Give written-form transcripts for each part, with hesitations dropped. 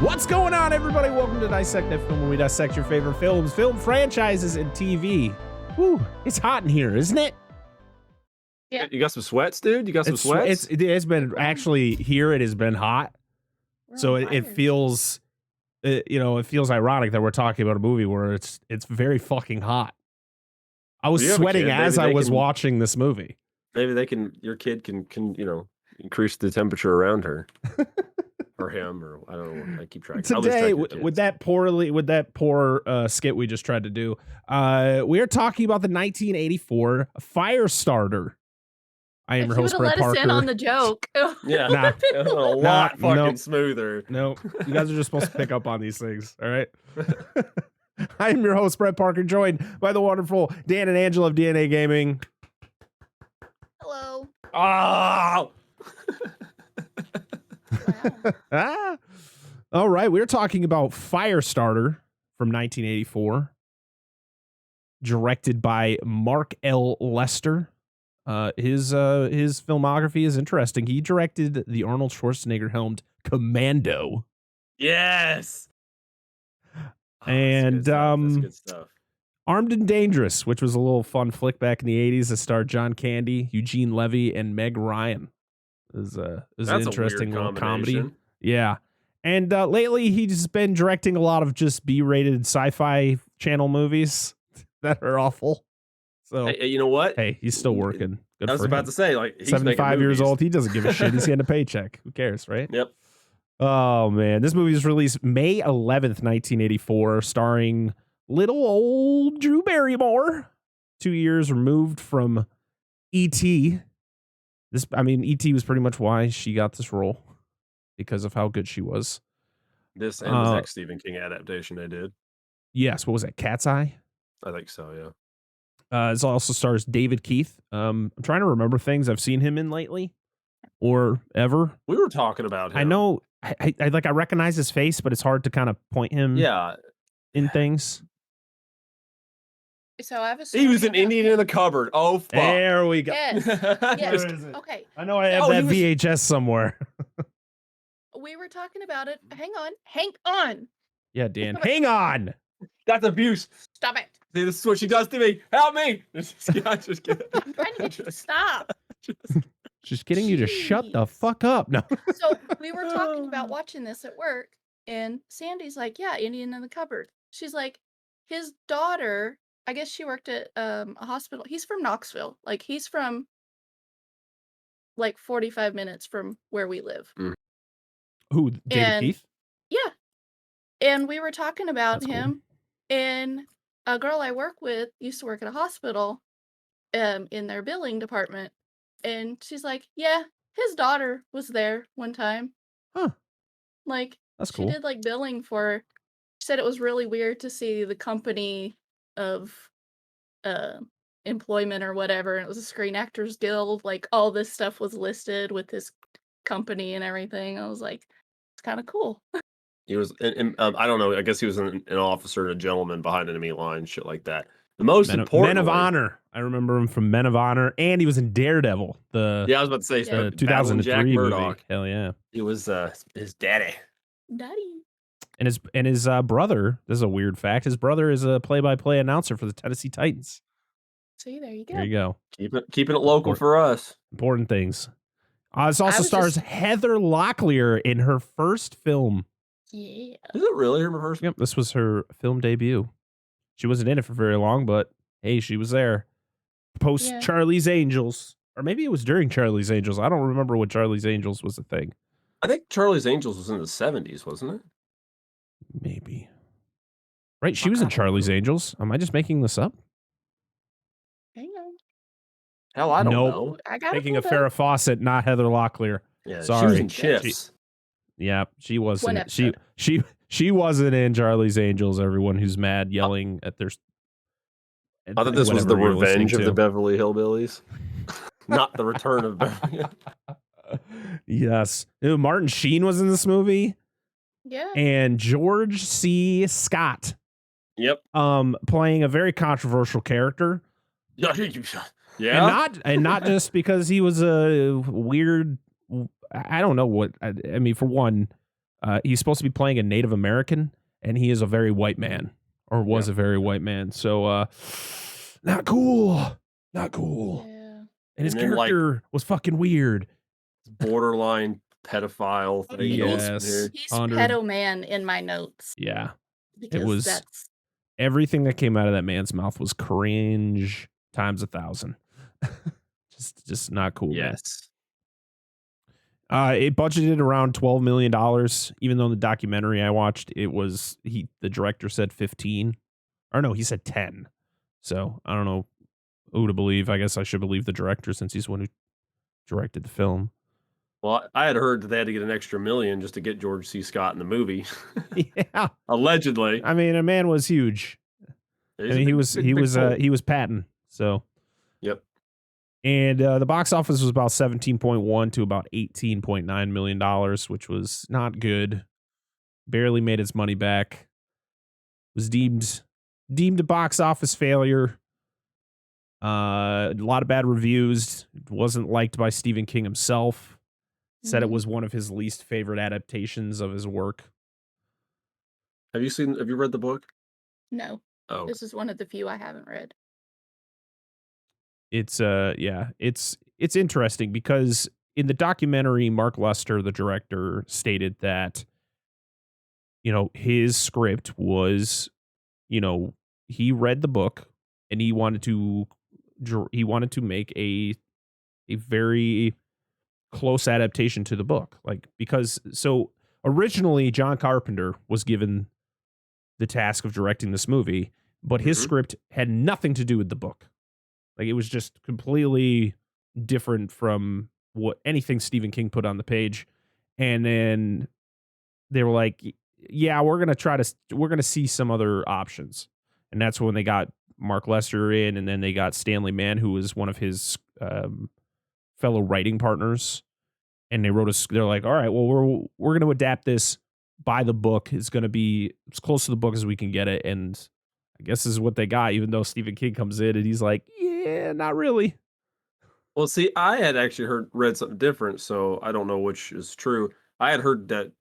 What's going on, everybody? Welcome to Dissect That Film, where we dissect your favorite films, film franchises, and TV. Woo, it's hot in here, isn't it? Yeah. You got some sweats, dude? You got some sweats? It's been actually here. It has been hot, so it feels, it feels ironic that we're talking about a movie where it's very fucking hot. I was sweating as I was watching this movie. Maybe your kid can increase the temperature around her. Or him, or I don't know. I keep track. Today, with that poor skit we just tried to do, we are talking about the 1984 Firestarter. I am your host, Brett Parker. Let us in on the joke. Yeah, a lot fucking smoother. No, you guys are just supposed to pick up on these things. All right. I am your host, Brett Parker, joined by the wonderful Dan and Angela of DNA Gaming. Hello. Oh. Wow. All right, we're talking about Firestarter from 1984, directed by Mark L. Lester. His filmography is interesting. He directed the Arnold Schwarzenegger helmed Commando. Yes. And that's good stuff. Armed and Dangerous, which was a little fun flick back in the 80s that starred John Candy, Eugene Levy, and Meg Ryan. It was an interesting little comedy. Yeah. And lately he's been directing a lot of just B-rated sci-fi channel movies that are awful. So hey, you know what? Hey, he's still working. Good I was about to say, like, he's 75 years old. He doesn't give a shit. He's getting a paycheck. Who cares, right? Yep. Oh man, this movie was released May 11th, 1984, starring little old Drew Barrymore, 2 years removed from E.T. E.T. was pretty much why she got this role, because of how good she was. This and the next Stephen King adaptation they did. Yes, what was that? Cat's Eye? I think so, yeah. It also stars David Keith. I'm trying to remember things I've seen him in lately or ever. We were talking about him. I know. I recognize his face, but it's hard to kind of point him. In things. So I have a He was an Indian in the cupboard. Oh, fuck. There we go. Yes. Yes. Okay. I know I have that VHS somewhere. We were talking about it. Hang on. Yeah, Dan. Hang on. That's abuse. Stop it. See, this is what she does to me. Help me. Just kidding. I'm trying to get you to stop. Just getting you to shut the fuck up. No. So we were talking about watching this at work, and Sandy's like, yeah, Indian in the cupboard. She's like, his daughter, I guess she worked at a hospital. He's from Knoxville. Like, he's from like 45 minutes from where we live. Who, David Keith? Yeah. And we were talking about That's him, and a girl I work with used to work at a hospital in their billing department. And she's like, yeah, his daughter was there one time. Huh. Like, that's cool. She did like billing for her. She said it was really weird to see the company of employment or whatever. And it was a Screen Actors Guild. Like, all this stuff was listed with his company and everything. I was like, it's kind of cool. He was, I don't know, I guess he was an officer and a gentleman behind enemy lines, shit like that. The most important Men of Honor. I remember him from Men of Honor, and he was in Daredevil. I was about to say, 2003 movie. Hell yeah. He was his daddy. And his brother, this is a weird fact, his brother is a play-by-play announcer for the Tennessee Titans. See, there you go. There you go. Keeping it local for us. Important things. This also stars Heather Locklear in her first film. Yeah. Is it really her first? Yep, this was her film debut. She wasn't in it for very long, but hey, she was there. Post Charlie's Angels. Or maybe it was during Charlie's Angels. I don't remember when Charlie's Angels was a thing. I think Charlie's Angels was in the 70s, wasn't it? Maybe. Right, she was in Charlie's Angels. Am I just making this up? Hang on. Hell, I don't know. Thinking of Farrah Fawcett, not Heather Locklear. Yeah, sorry. She was in Chips. She wasn't. She wasn't in Charlie's Angels. Everyone who's mad yelling at their. I thought this was the Revenge of the Beverly Hillbillies, not the Return of Beverly. Yes, Martin Sheen was in this movie. Yeah, and George C. Scott. Yep. Playing a very controversial character. Yeah. And not just because he was a weird. I don't know what I mean. For one, He's supposed to be playing a Native American, and he is a very white man, or was a very white man. So, not cool. Not cool. Yeah. And his character was fucking weird. Borderline pedophile thing. Yes. He's pedo man in my notes. Yeah. Because it was everything that came out of that man's mouth was cringe times 1,000. just not cool. Yes. It budgeted around $12 million, even though in the documentary I watched, the director said 15. Or no, he said 10. So I don't know who to believe. I guess I should believe the director since he's the one who directed the film. Well, I had heard that they had to get an extra $1 million just to get George C. Scott in the movie. Yeah. Allegedly. I mean, a man was huge. He was Patton. So. Yep. And the box office was about 17.1 to about $18.9 million, which was not good. Barely made its money back. Was deemed a box office failure. A lot of bad reviews. It wasn't liked by Stephen King himself. Said it was one of his least favorite adaptations of his work. Have you read the book? No. Oh. This is one of the few I haven't read. It's it's interesting because in the documentary, Mark Lester, the director, stated that, his script was, he read the book and he wanted to make a very close adaptation to the book. So originally John Carpenter was given the task of directing this movie, but his script had nothing to do with the book. It was just completely different from anything Stephen King put on the page. And then they were like, yeah, we're going to see some other options. And that's when they got Mark Lester in, and then they got Stanley Mann, who was one of his fellow writing partners. And they're like, all right, well, we're going to adapt this by the book. It's going to be as close to the book as we can get it. And I guess this is what they got, even though Stephen King comes in and he's like, yeah, not really. Well, see, I had actually read something different, so I don't know which is true. I had heard that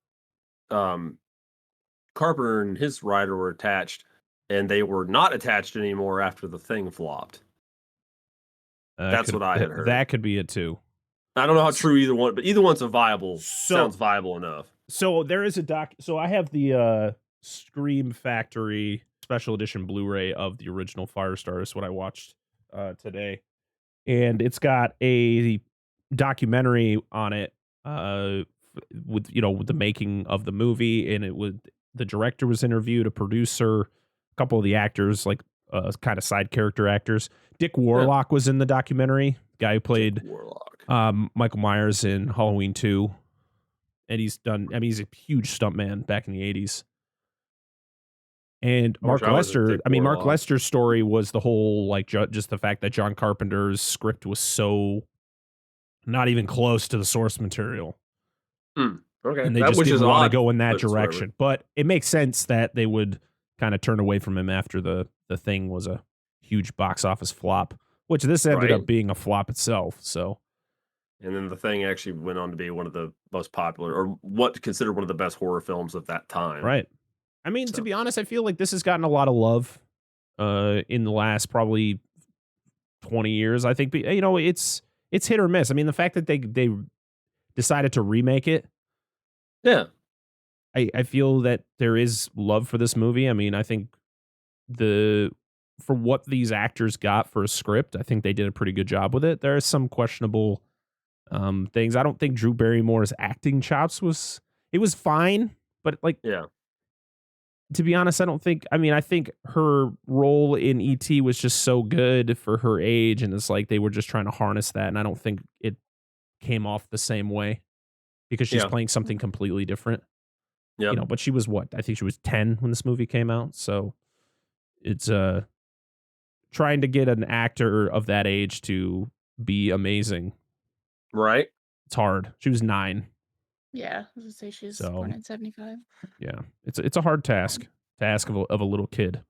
Carpenter and his writer were attached, and they were not attached anymore after The Thing flopped. That's what I had heard. That could be it too. I don't know how true either one, but either one's sounds viable enough. So there is so I have the Scream Factory special edition Blu-ray of the original Firestarter. Is what I watched today, and it's got a documentary on it with the making of the movie, and the director was interviewed, a producer, a couple of the actors, kind of side character actors. Dick Warlock was in the documentary, guy who played Michael Myers in Halloween 2. And he's a huge stuntman back in the 80s. And Mark Lester's story was the whole, just the fact that John Carpenter's script was so not even close to the source material. Okay. And they just didn't want to go in that direction. But it makes sense that they would kind of turn away from him after the Thing was a huge box office flop, which this ended up being a flop itself. So. And then The Thing actually went on to be one of the most popular, or what considered one of the best horror films of that time. Right. I mean, to be honest, I feel like this has gotten a lot of love in the last probably 20 years. I think, it's hit or miss. I mean, the fact that they decided to remake it. Yeah. I feel that there is love for this movie. I mean, I think for what these actors got for a script, I think they did a pretty good job with it. There are some questionable things. I don't think Drew Barrymore's acting chops was fine, but to be honest, I think her role in E.T. was just so good for her age, and it's like they were just trying to harness that, and I don't think it came off the same way because she's playing something completely different. Yeah, but she was I think she was 10 when this movie came out, so it's trying to get an actor of that age to be amazing. Right. It's hard. She was 9. Yeah, I was gonna say she's born in 75. Yeah, it's a hard task of a little kid.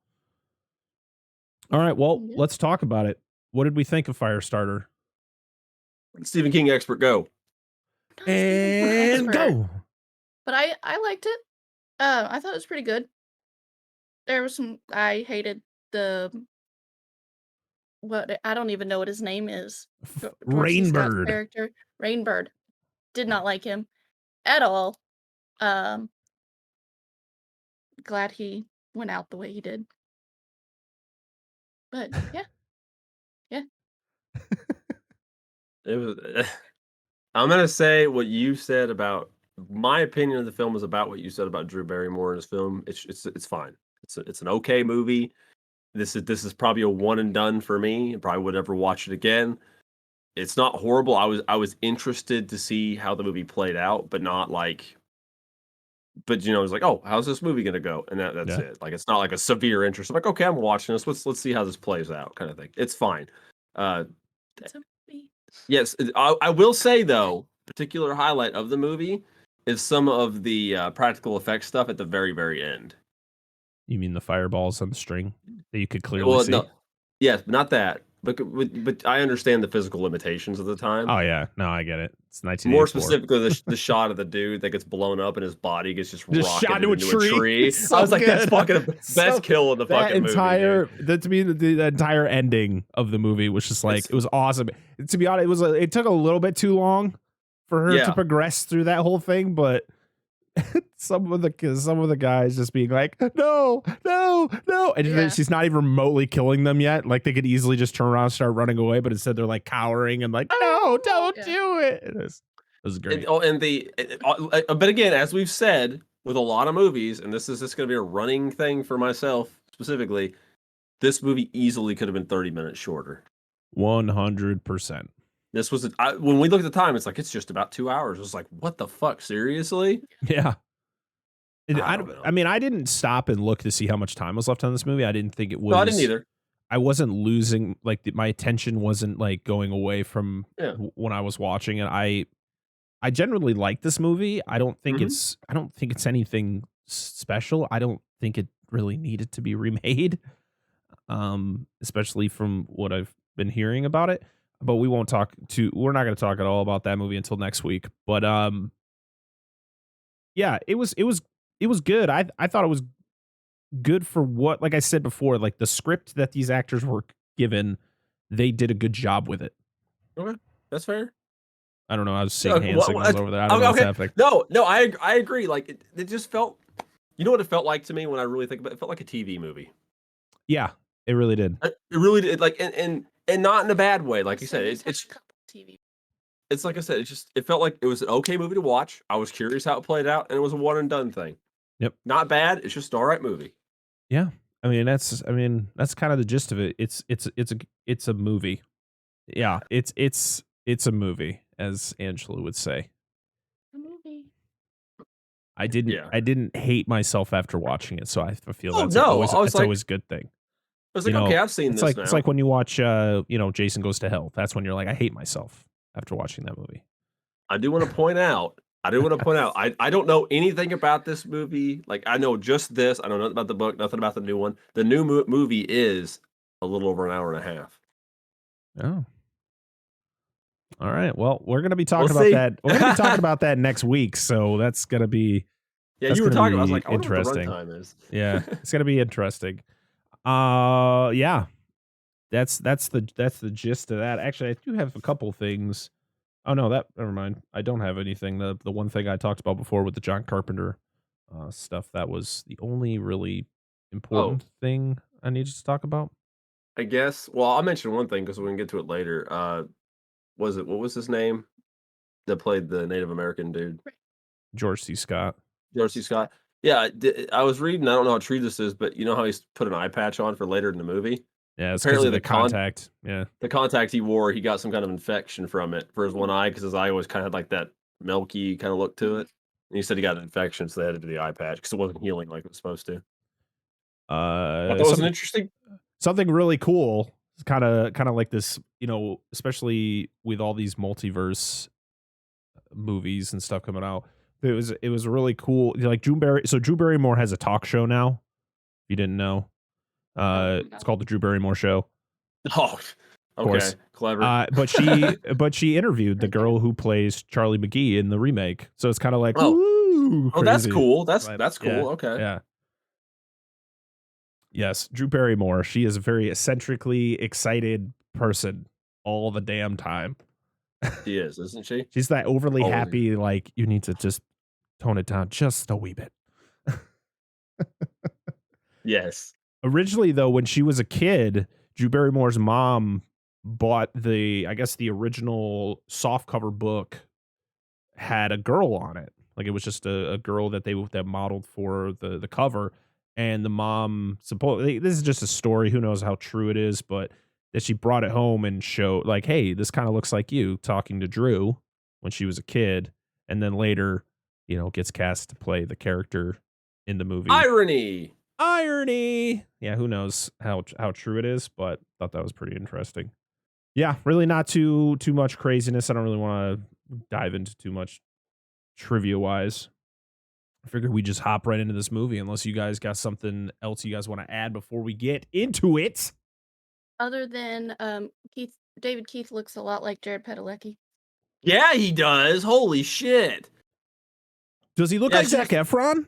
All right, well, let's talk about it. What did we think of Firestarter? Stephen King expert, go. And go. But I liked it. I thought it was pretty good. There was some I hated the what I don't even know what his name is. George C. Scott's Rainbird. character, Rainbird. Did not like him at all. Um, glad he went out the way he did. But yeah. It was. I'm gonna say what you said about my opinion of the film is about what you said about Drew Barrymore in his film. It's fine. It's an okay movie. This is probably a one and done for me. I probably would never watch it again. It's not horrible. I was interested to see how the movie played out, but not like. But it was like, oh, how's this movie gonna go? And that's it. Like it's not like a severe interest. I'm like, okay, I'm watching this. Let's see how this plays out, kind of thing. It's fine. It's a movie. Yes, I will say though, particular highlight of the movie is some of the practical effects stuff at the very, very end. You mean the fireballs on the string that you could clearly see? No, yes, not that. But I understand the physical limitations of the time. Oh yeah, no, I get it. It's 1984. More specifically, the shot of the dude that gets blown up and his body gets just rocketed into a tree. So I was like, good. that's fucking best kill in the fucking movie. To me, the entire ending of the movie was just like it was awesome. To be honest, it took a little bit too long for her to progress through that whole thing, but some of the guys just being like, no, and she's not even remotely killing them yet. Like they could easily just turn around and start running away, but instead they're like cowering and like, no, don't do it. It was great. But again, as we've said with a lot of movies, and this is just going to be a running thing for myself specifically, this movie easily could have been 30 minutes shorter. 100%. This was when we looked at the time, it's like it's just about 2 hours. It was like, what the fuck, seriously? Yeah. I mean, I didn't stop and look to see how much time was left on this movie. I didn't think it was. No, I didn't either. I wasn't losing my attention wasn't like going away from when I was watching it. I generally like this movie. I don't think it's anything special. I don't think it really needed to be remade. Especially from what I've been hearing about it. But we're not going to talk at all about that movie until next week. But yeah, it was good. I thought it was good for what, like I said before, like the script that these actors were given, they did a good job with it. Okay, that's fair. I don't know. I was seeing hand signals over there. I don't know what's happening. No, I agree. Like it just felt. You know what it felt like to me when I really think about it? It felt like a TV movie. Yeah, it really did. It really did. Like and not in a bad way. Like you said, it's TV. It's like I said, it felt like it was an okay movie to watch. I was curious how it played out, and it was a one and done thing. Yep. Not bad. It's just an all right movie. Yeah. I mean that's kind of the gist of it. It's a movie. Yeah, it's a movie, as Angela would say. A movie. I didn't hate myself after watching it, so I feel that's always a good thing. I was like, okay, I've seen this now. It's like when you watch Jason Goes to Hell. That's when you're like, I hate myself after watching that movie. I do want to point out, I don't know anything about this movie. Like, I know just this. I know nothing about the book, nothing about the new one. The new movie is a little over an hour and a half. Oh. All right. Well, we're going to be talking about that. We're going to be talking about that next week. So that's going to be you were talking about, I was like, interesting. I wonder what the runtime is. Yeah, it's going to be interesting. Yeah. That's the gist of that. Actually, I do have a couple things. Oh no, never mind. I don't have anything. The one thing I talked about before with the John Carpenter stuff, that was the only really important thing I needed to talk about. I guess. Well, I'll mention one thing because we can get to it later. What was his name that played the Native American dude? George C. Scott. George C. Scott. Yeah, I was reading. I don't know how true this is, but you know how he's put an eye patch on for later in the movie. Yeah, it's apparently the contact. The contact he wore, he got some kind of infection from it for his one eye because his eye was kind of like that milky kind of look to it. And he said he got an infection, so they had to do the eye patch because it wasn't healing like it was supposed to. That was interesting. Something really cool. It's kind of like this, especially with all these multiverse movies and stuff coming out. It was really cool. Like Drew Barrymore has a talk show now. If you didn't know. It's called the Drew Barrymore Show. Oh, okay, clever. But she interviewed the girl who plays Charlie McGee in the remake. So it's kind of like, ooh, too crazy. Oh, that's cool. That's cool. Yeah, okay. Yeah. Yes, Drew Barrymore. She is a very eccentrically excited person all the damn time. She is, isn't she? She's that overly happy, like, you need to just tone it down just a wee bit. Yes. Originally, though, when she was a kid, Drew Barrymore's mom bought the original softcover book had a girl on it. Like, it was just a girl that that modeled for the cover. And the mom, supposedly, this is just a story. Who knows how true it is, but that she brought it home and showed, like, hey, this kind of looks like you, talking to Drew when she was a kid. And then later, gets cast to play the character in the movie. Irony. Yeah, who knows how true it is, but thought that was pretty interesting. Yeah, really not too much craziness. I don't really want to dive into too much trivia wise. I figured we just hop right into this movie unless you guys got something else you guys want to add before we get into it. Other than David Keith looks a lot like Jared Padalecki. Yeah, he does. Holy shit. Does he look like Zac Efron?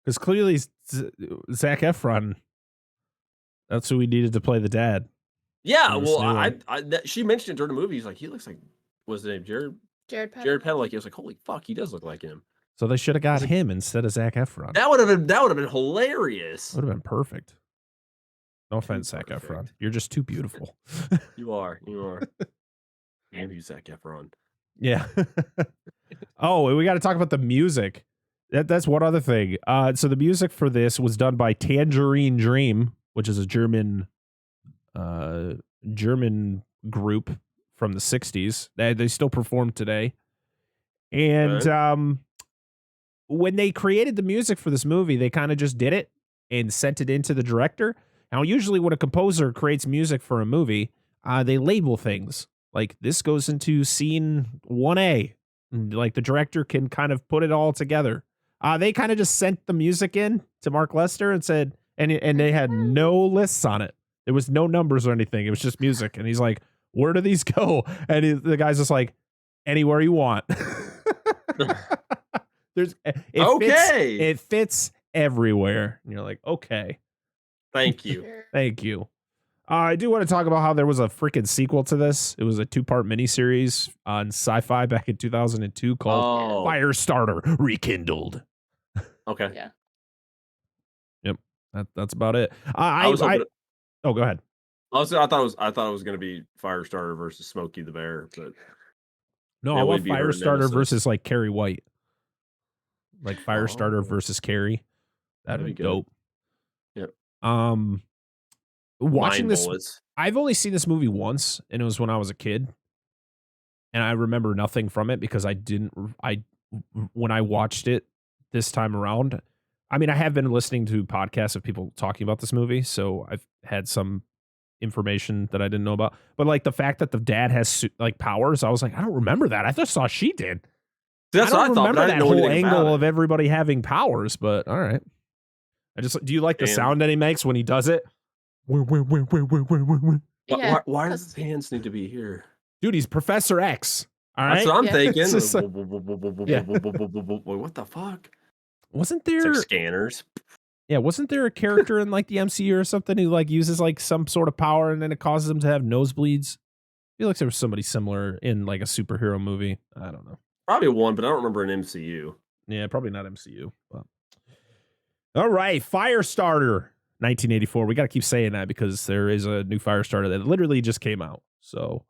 Because clearly Zac Efron, that's who we needed to play the dad. Yeah, well, she mentioned it during the movie. He's like, he looks like, what's his name? Jared Padalecki. I was like, holy fuck, he does look like him. So they should have got him instead of Zac Efron. That would have been hilarious. Would have been perfect. No offense, Zac Efron. You're just too beautiful. You are. Damn you, Zac Efron. Yeah. Oh, we got to talk about the music. That's one other thing. So the music for this was done by Tangerine Dream, which is a German group from the 60s. They still perform today. And when they created the music for this movie, they kind of just did it and sent it into the director. Now, usually when a composer creates music for a movie, they label things. Like, this goes into scene 1A. Like, the director can kind of put it all together. They kind of just sent the music in to Mark Lester and said, and they had no lists on it. There was no numbers or anything. It was just music. And he's like, where do these go? And the guy's just like, anywhere you want. It fits everywhere. And you're like, okay. Thank you. Thank you. I do want to talk about how there was a freaking sequel to this. It was a 2-part miniseries on Sci-Fi back in 2002 called Firestarter Rekindled. Okay. Yeah. Yep. That's about it. go ahead. I thought it was going to be Firestarter versus Smokey the Bear, but no, I want Firestarter versus like Carrie White. Like Firestarter versus Carrie. That'd be dope. Yep. Watching this, I've only seen this movie once, and it was when I was a kid, and I remember nothing from it because when I watched it this time around, I mean, I have been listening to podcasts of people talking about this movie, so I've had some information that I didn't know about. But like the fact that the dad has like powers, I was like, I don't remember that. I just saw she did. That's I don't what I remember thought, that whole angle of everybody having powers, but all right. Do you like the sound that he makes when he does it? Why does his hands need to be here? Dude, he's Professor X. All right. That's what I'm thinking. Like, what the fuck? Wasn't there like scanners? Yeah, wasn't there a character in like the MCU or something who like uses like some sort of power and then it causes him to have nosebleeds? I feel like there was somebody similar in like a superhero movie. I don't know. Probably one, but I don't remember an MCU. Yeah, probably not MCU. But... All right, Firestarter, 1984. We got to keep saying that because there is a new Firestarter that literally just came out. So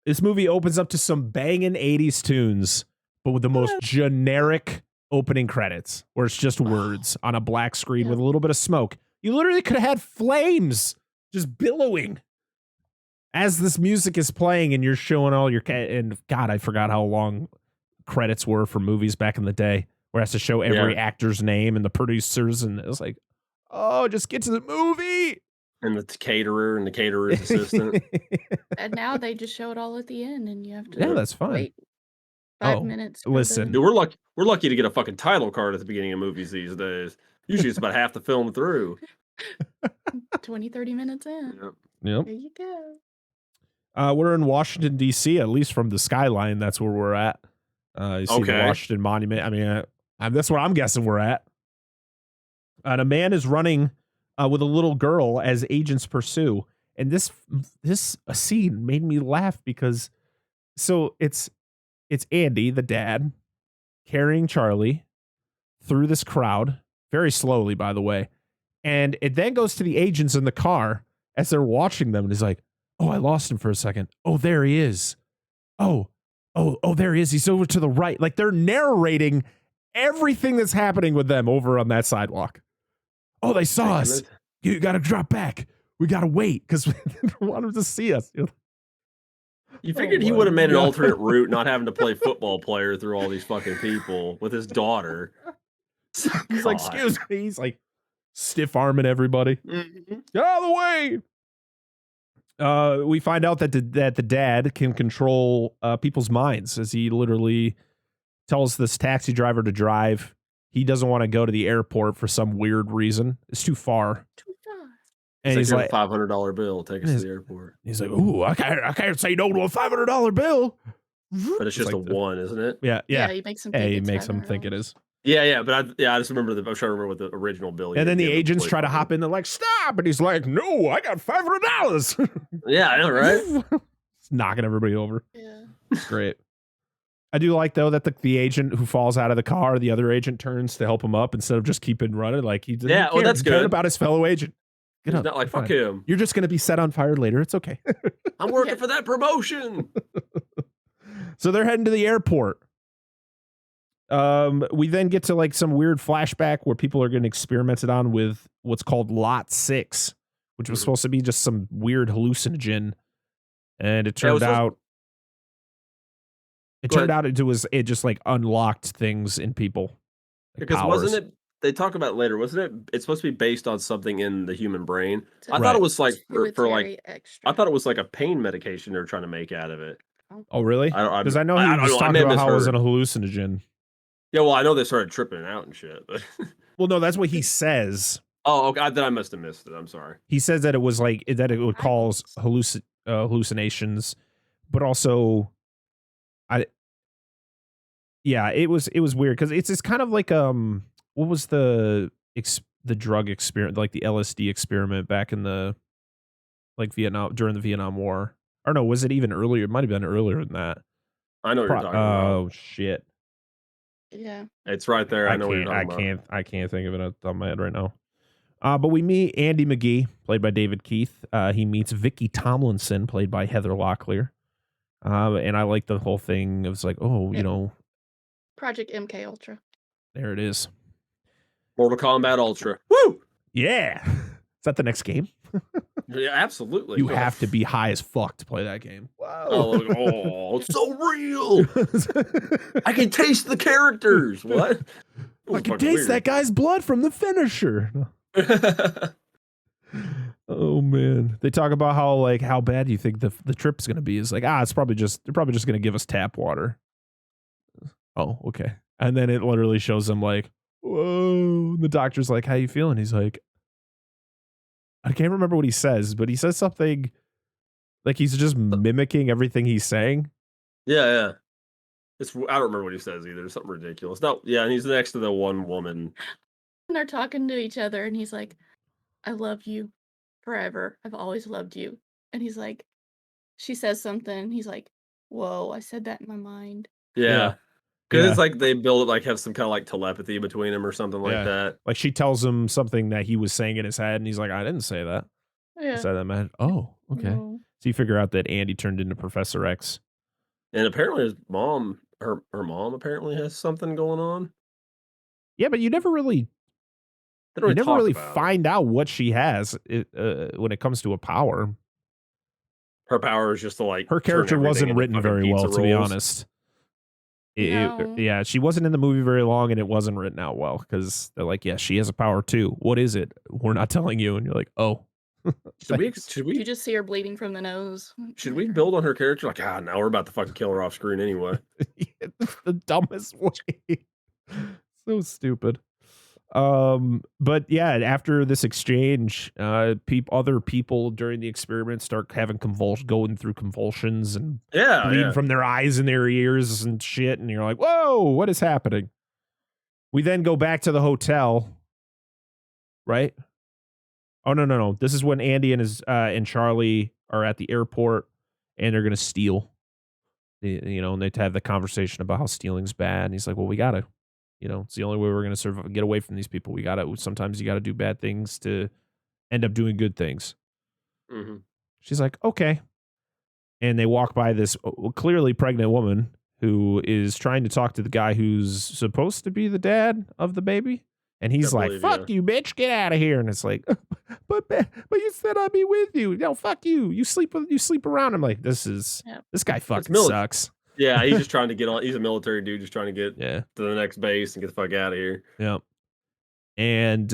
this movie opens up to some banging 80s tunes, but with the most generic opening credits where it's just words on a black screen with a little bit of smoke. You literally could have had flames just billowing as this music is playing and you're showing all your and God, I forgot how long credits were for movies back in the day where it has to show every actor's name and the producers, and it was like, oh, just get to the movie. And the caterer and the caterer's assistant. And now they just show it all at the end and you have to that's fine. wait 5 minutes. Listen. Dude, we're lucky to get a fucking title card at the beginning of movies these days. Usually it's about half the film through. 20-30 minutes in. Yep. There you go. We're in Washington, D.C., at least from the skyline. That's where we're at. You see the Washington Monument. I mean, That's what I'm guessing we're at. And a man is running with a little girl as agents pursue. And this scene made me laugh because it's Andy, the dad, carrying Charlie through this crowd very slowly, by the way. And it then goes to the agents in the car as they're watching them. And he's like, oh, I lost him for a second. Oh, there he is. Oh, there he is. He's over to the right. Like they're narrating everything that's happening with them over on that sidewalk. Oh, they saw us. You got to drop back. We got to wait because we want them to see us. You figured he would have made an alternate route, not having to play football player through all these fucking people with his daughter. He's like, excuse me. He's like stiff arming everybody. Mm-hmm. Get out of the way. We find out that the dad can control people's minds as he literally tells this taxi driver to drive. He doesn't want to go to the airport for some weird reason. It's too far. And he's like, $500 bill. Take us to the airport. He's like, ooh, I can't say no to a $500 bill. But it's just like one, isn't it? Yeah. He makes him think it is. Yeah. But I just remember I'm trying to remember what the original bill. And then the agents try to hop in. They're like, stop. And he's like, no, I got $500. Yeah, I know, right? It's knocking everybody over. Yeah. It's great. I do like, though, that the agent who falls out of the car, the other agent turns to help him up instead of just keeping running. Like he didn't that's good. About his fellow agent. He's not like, fuck him. You're just going to be set on fire later. It's okay. I'm working for that promotion. So they're heading to the airport. We then get to like some weird flashback where people are getting experimented on with what's called Lot 6, which was supposed to be just some weird hallucinogen. And it turned out it just like unlocked things in people. Like because powers. Wasn't it? They talk about it later, wasn't it? It's supposed to be based on something in the human brain. I thought it was like for like extra. I thought it was like a pain medication they were trying to make out of it. Oh, really? Because I know he was talking about how it was an hallucinogen. Yeah, well, I know they started tripping out and shit. But well, no, that's what he says. Oh, okay. Then I must have missed it. I'm sorry. He says that it was like that it would cause hallucinations, but also, it was weird because it's kind of like what was the drug experiment, like the LSD experiment back in the like Vietnam during the Vietnam War? Or no, was it even earlier? It might have been earlier than that. I know what you're talking about. Oh shit! Yeah, it's right there. I know what you're talking about. I can't think of it off the top of my head right now. But we meet Andy McGee, played by David Keith. He meets Vicky Tomlinson, played by Heather Locklear. And I like the whole thing. It was like, Project MK Ultra. There it is. Mortal Kombat Ultra. Woo! Yeah. Is that the next game? Yeah, absolutely. You have to be high as fuck to play that game. Wow. Oh, it's so real. I can taste the characters. What? I can taste that guy's blood from the finisher. Oh man. They talk about how bad you think the trip's gonna be. It's like, they're probably just gonna give us tap water. Oh, okay. And then it literally shows them like, whoa. And the doctor's like, how you feeling? He's like, I can't remember what he says, but he says something like he's just mimicking everything he's saying. Yeah. I don't remember what he says either. Something ridiculous. No, yeah, and he's next to the one woman. And they're talking to each other, and he's like, I love you forever. I've always loved you. And he's like, she says something. He's like, whoa, I said that in my mind. Yeah. Because it's like they build it, like have some kind of like telepathy between them or something like that. Like she tells him something that he was saying in his head, and he's like, I didn't say that. Yeah. I said that in my head. Oh, okay. No. So you figure out that Andy turned into Professor X. And apparently his mom, her mom apparently has something going on. Yeah, but you never really find out what she has when it comes to a power. Her power is just to like... Her character wasn't written very well, to be honest. No. She wasn't in the movie very long, and it wasn't written out well because they're like, yeah, she has a power too. What is it? We're not telling you. And you're like, oh. Should we? You just see her bleeding from the nose. Should we build on her character? Like, now we're about to fucking kill her off screen anyway. The dumbest way. So stupid. But yeah, after this exchange, other people during the experiment start having going through convulsions and bleeding from their eyes and their ears and shit. And you're like, whoa, what is happening? We then go back to the hotel, right? Oh, no. This is when Andy and Charlie are at the airport, and they're going to steal. And they have the conversation about how stealing's bad. And he's like, well, we got to, it's the only way we're going to get away from these people. Sometimes you got to do bad things to end up doing good things. Mm-hmm. She's like, okay. And they walk by this clearly pregnant woman who is trying to talk to the guy who's supposed to be the dad of the baby. And he's like, fuck you, bitch, get out of here. And it's like, but you said I'd be with you. No, fuck you. You sleep around. I'm like, this guy fucking sucks. Yeah, he's just trying to get on. He's a military dude just trying to get to the next base and get the fuck out of here. Yeah. And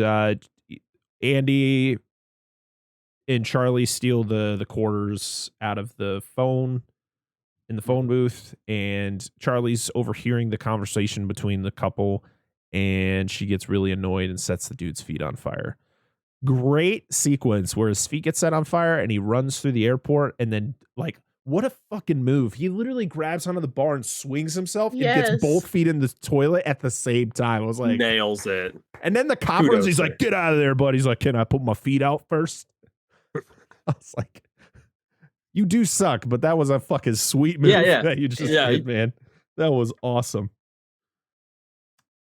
Andy and Charlie steal the quarters out of the phone in the phone booth, and Charlie's overhearing the conversation between the couple, and she gets really annoyed and sets the dude's feet on fire. Great sequence where his feet get set on fire and he runs through the airport, and then what a fucking move. He literally grabs onto the bar and swings himself and gets both feet in the toilet at the same time. I was like, nails it. And then the cop runs, he's like, get out of there, bud. He's like, can I put my feet out first? I was like, you do suck, but that was a fucking sweet move that you just did, man. That was awesome.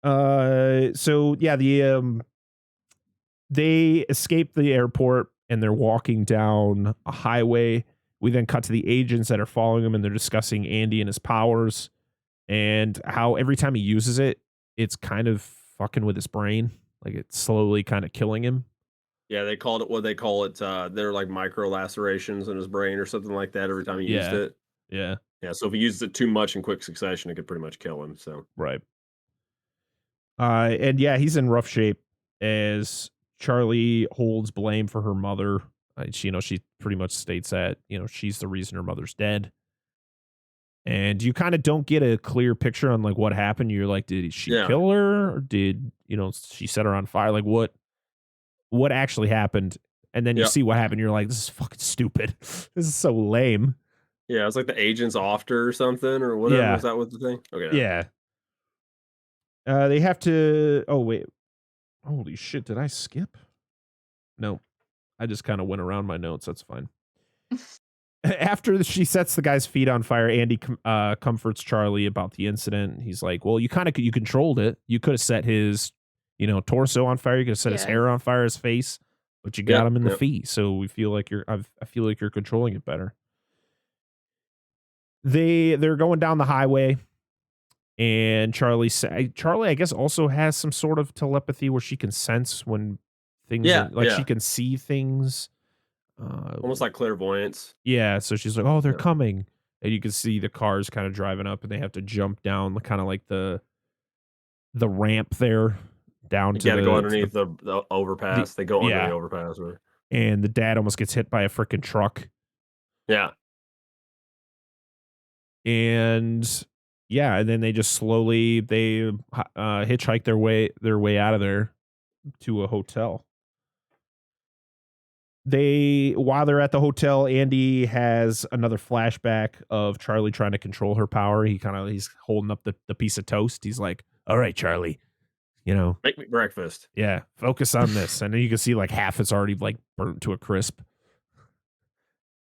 So yeah, they escape the airport and they're walking down a highway. We then cut to the agents that are following him, and they're discussing Andy and his powers and how every time he uses it, it's kind of fucking with his brain. Like it's slowly kind of killing him. Yeah, they called it what they call it. They're like micro lacerations in his brain or something like that every time he used it. Yeah. Yeah. So if he uses it too much in quick succession, it could pretty much kill him. So right. And yeah, he's in rough shape as Charlie holds blame for her mother. She pretty much states that, she's the reason her mother's dead. And you kind of don't get a clear picture on like what happened. You're like, did she kill her? Or did, she set her on fire? Like what actually happened? And then you see what happened. You're like, this is fucking stupid. This is so lame. Yeah. It's like the agent's off or something or whatever. Yeah. Was that what the thing? Okay. Yeah. They have to, oh wait. Holy shit. Did I skip? No. I just kind of went around my notes. That's fine. After she sets the guy's feet on fire, Andy comforts Charlie about the incident. He's like, well, you controlled it. You could have set his, torso on fire. You could have set his hair on fire, his face, but you got him in the feet. So we feel like I feel like you're controlling it better. They're going down the highway, and Charlie, I guess, also has some sort of telepathy where she can sense when things she can see things. Almost like clairvoyance. Yeah, so she's like, oh, they're coming. And you can see the cars kind of driving up, and they have to jump down kind of like the ramp there down to go underneath the overpass. They go under the overpass. And the dad almost gets hit by a freaking truck. Yeah. And then they just slowly hitchhike their way out of there to a hotel. While they're at the hotel, Andy has another flashback of Charlie trying to control her power. He's holding up the piece of toast. He's like, all right, Charlie, make me breakfast. Yeah. Focus on this. And then you can see like half it's already like burnt to a crisp.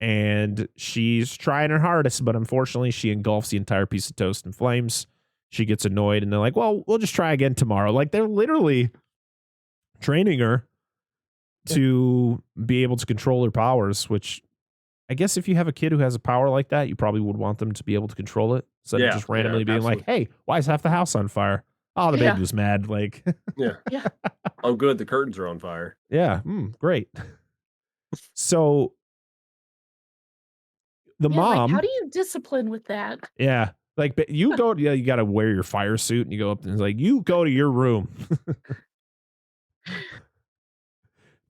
And she's trying her hardest, but unfortunately she engulfs the entire piece of toast in flames. She gets annoyed, and they're like, well, we'll just try again tomorrow. Like they're literally training her to be able to control her powers, which I guess if you have a kid who has a power like that, you probably would want them to be able to control it instead of just randomly being like, hey, why is half the house on fire? Oh, the baby was mad. Like, yeah. Oh, good. The curtains are on fire. Yeah. Great. So the mom. Like, how do you discipline with that? Yeah. Like you go, you got to wear your fire suit and you go up and it's like, you go to your room.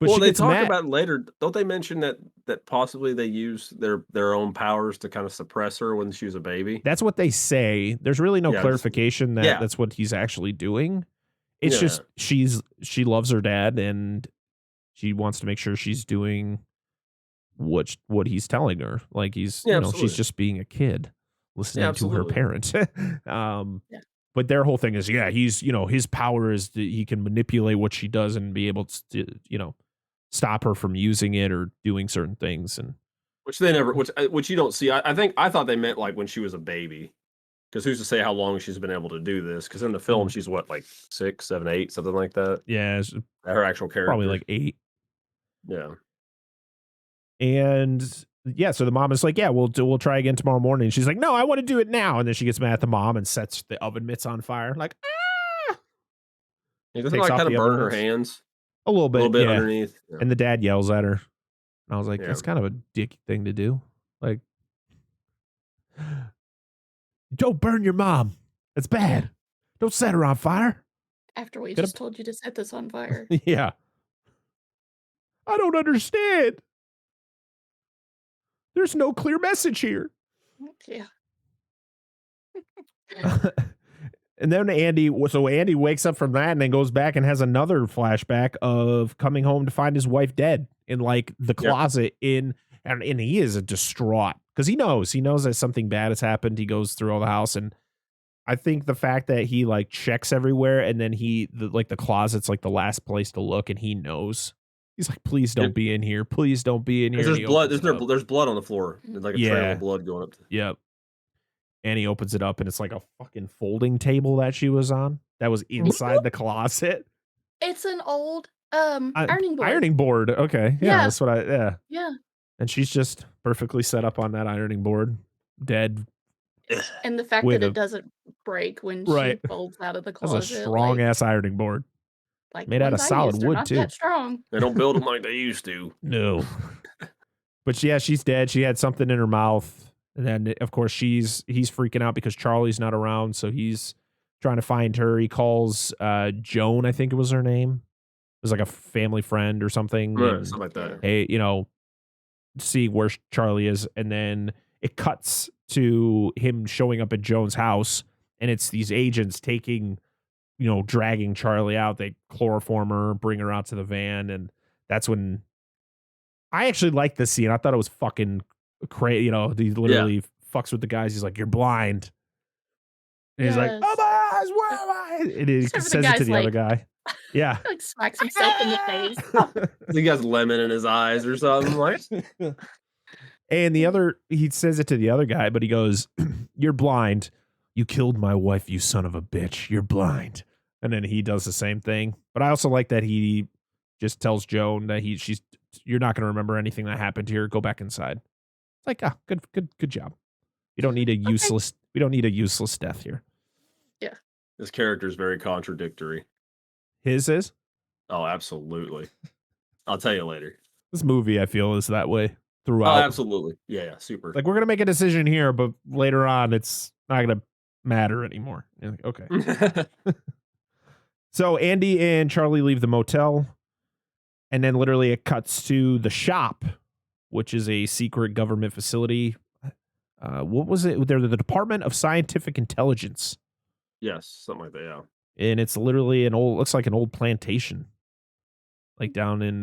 But they talk about it later. Don't they mention that possibly they use their own powers to kind of suppress her when she was a baby? That's what they say. There's really no clarification that that's what he's actually doing. It's just she loves her dad and she wants to make sure she's doing what he's telling her. Like she's just being a kid listening to her parent. But their whole thing is, he's, his power is that he can manipulate what she does and be able to, stop her from using it or doing certain things. And which you don't see. I thought they meant like when she was a baby, because who's to say how long she's been able to do this? Because in the film, she's what, like 6, 7, 8, something like that. Yeah, her actual character probably like 8. Yeah, and so the mom is like, we'll try again tomorrow morning. She's like, no, I want to do it now. And then she gets mad at the mom and sets the oven mitts on fire. Like, it doesn't like kind of burn her hands a little bit underneath. Yeah. And the dad yells at her. And I was like, that's kind of a dick thing to do. Like, don't burn your mom. It's bad. Don't set her on fire. After we just told you to set this on fire. Yeah. I don't understand. There's no clear message here. Yeah. And then Andy wakes up from that and then goes back and has another flashback of coming home to find his wife dead in like the closet and he is distraught because he knows that something bad has happened. He goes through all the house, and I think the fact that he like checks everywhere and then the closet's like the last place to look, and he knows. He's like, please don't be in here. Please don't be in here. There's blood. There's blood on the floor. There's like a trail of blood going up. Yep. And he opens it up, and it's like a fucking folding table that she was on that was inside the closet. It's an old ironing board. Ironing board. Okay. Yeah. That's what Yeah. And she's just perfectly set up on that ironing board, dead. And the fact that it doesn't break when she folds out of the closet. That's a strong ass ironing board. Like made out of solid wood, too. That strong. They don't build them like they used to. No. But she's dead. She had something in her mouth. And then, of course, he's freaking out because Charlie's not around. So he's trying to find her. He calls Joan, I think it was her name. It was like a family friend or something. Right, something like that. Hey, see where Charlie is. And then it cuts to him showing up at Joan's house. And it's these agents dragging Charlie out. They chloroform her, bring her out to the van. And that's when I actually liked this scene. I thought it was fucking crazy. He literally fucks with the guys. He's like, you're blind. And he's like, oh my eyes, where am I? And he says it to the other guy. Yeah. He like smacks himself in the face. He got lemon in his eyes or something. Like. And he says it to the other guy, but he goes, you're blind. You killed my wife, you son of a bitch. You're blind. And then he does the same thing. But I also like that he just tells Joan that you're not going to remember anything that happened here. Go back inside. It's like, good job. We don't need a useless death here. Yeah. This character is very contradictory. His is? Oh, absolutely. I'll tell you later. This movie, I feel, is that way throughout. Oh, absolutely. Yeah, super. Like, we're going to make a decision here, but later on, it's not going to matter anymore. You're like, okay. So Andy and Charlie leave the motel, and then literally it cuts to the shop, which is a secret government facility. What was it? They're the Department of Scientific Intelligence. Yes, something like that, yeah. And it's literally looks like an old plantation. Like down in,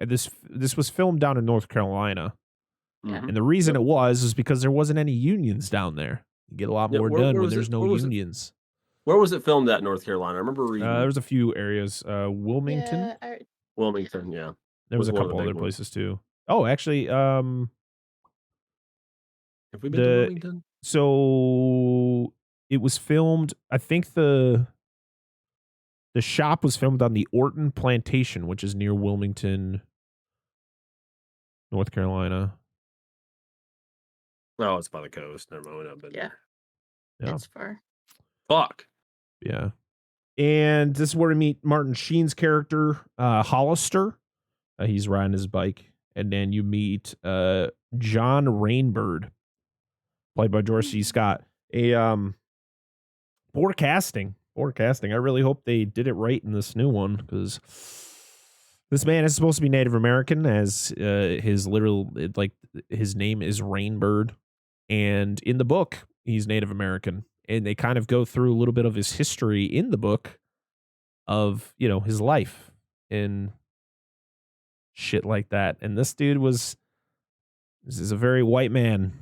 this was filmed down in North Carolina. Yeah. And the reason it was because there wasn't any unions down there. You get a lot more done when there's no unions. Where was it filmed at, North Carolina? I remember reading. There's a few areas. Wilmington? Yeah, Wilmington, yeah. There was a couple other places too. Oh, actually, have we been to Wilmington? So it was filmed, I think the shop was filmed on the Orton Plantation, which is near Wilmington, North Carolina. Oh, it's by the coast. Never mind. Yeah. It's far. Fuck. Yeah. And this is where we meet Martin Sheen's character, Hollister. He's riding his bike. And then you meet John Rainbird, played by George C. Scott. Poor casting. I really hope they did it right in this new one, because this man is supposed to be Native American, as his name is Rainbird. And in the book, he's Native American. And they kind of go through a little bit of his history in the book of, his life and shit like that. And this dude this is a very white man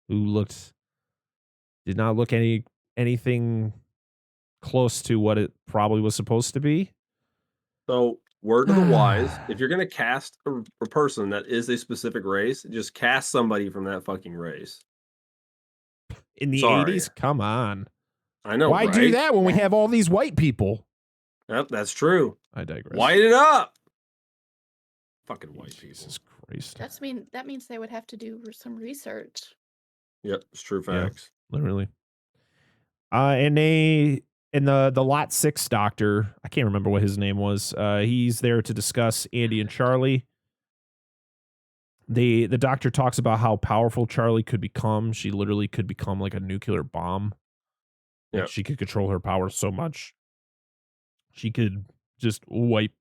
who did not look anything close to what it probably was supposed to be. So, word to the wise, if you're going to cast a person that is a specific race, just cast somebody from that fucking race. In the Sorry. 80s? Come on. I know, Why right? do that when we have all these white people? Yep, that's true. I digress. White it up. Fucking white people. Jesus Christ. That means they would have to do some research. Yep, it's true facts. Yeah, literally. And the Lot 6 doctor, I can't remember what his name was. He's there to discuss Andy and Charlie. The doctor talks about how powerful Charlie could become. She literally could become like a nuclear bomb. Yeah. She could control her power so much. She could just wipe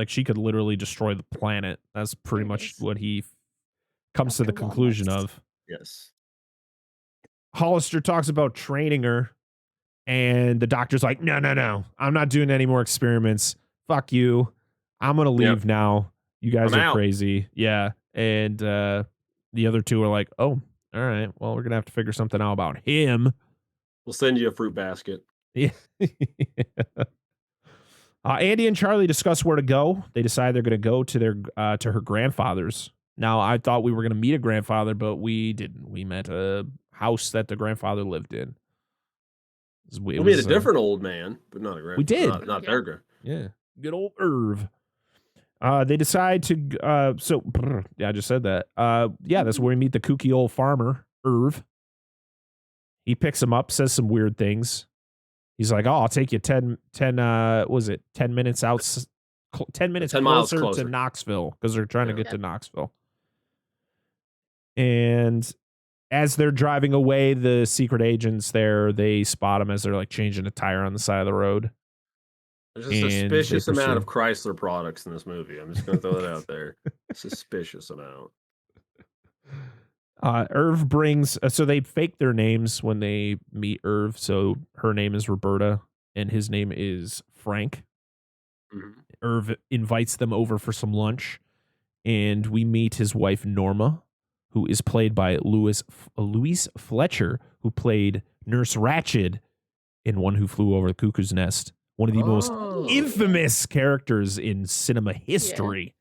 she could literally destroy the planet. That's pretty much what he comes to the conclusion of. Yes. Hollister talks about training her, and the doctor's like, no, I'm not doing any more experiments. Fuck you. I'm going to leave now. You guys are crazy. Yeah. And the other two are like, oh, all right. Well, we're going to have to figure something out about him. We'll send you a fruit basket. Yeah. Andy and Charlie discuss where to go. They decide they're going to go to her grandfather's. Now, I thought we were going to meet a grandfather, but we didn't. We met a house that the grandfather lived in. We met a different old man, but not a grandfather. We did. Not their grandfather. Yeah. Good old Irv. They decide to, I just said that. That's where we meet the kooky old farmer, Irv. He picks him up, says some weird things. He's like, I'll take you 10 minutes out, 10 minutes closer to Knoxville, because they're trying to get to Knoxville. And as they're driving away, the secret agents there, they spot him as they're like changing a tire on the side of the road. There's a suspicious amount of Chrysler products in this movie. I'm just going to throw that out there. Suspicious amount. Irv brings, so they fake their names when they meet Irv. So her name is Roberta and his name is Frank. Mm-hmm. Irv invites them over for some lunch, and we meet his wife, Norma, who is played by Louise Fletcher, who played Nurse Ratched in One Who Flew Over the Cuckoo's Nest. One of the most infamous characters in cinema history.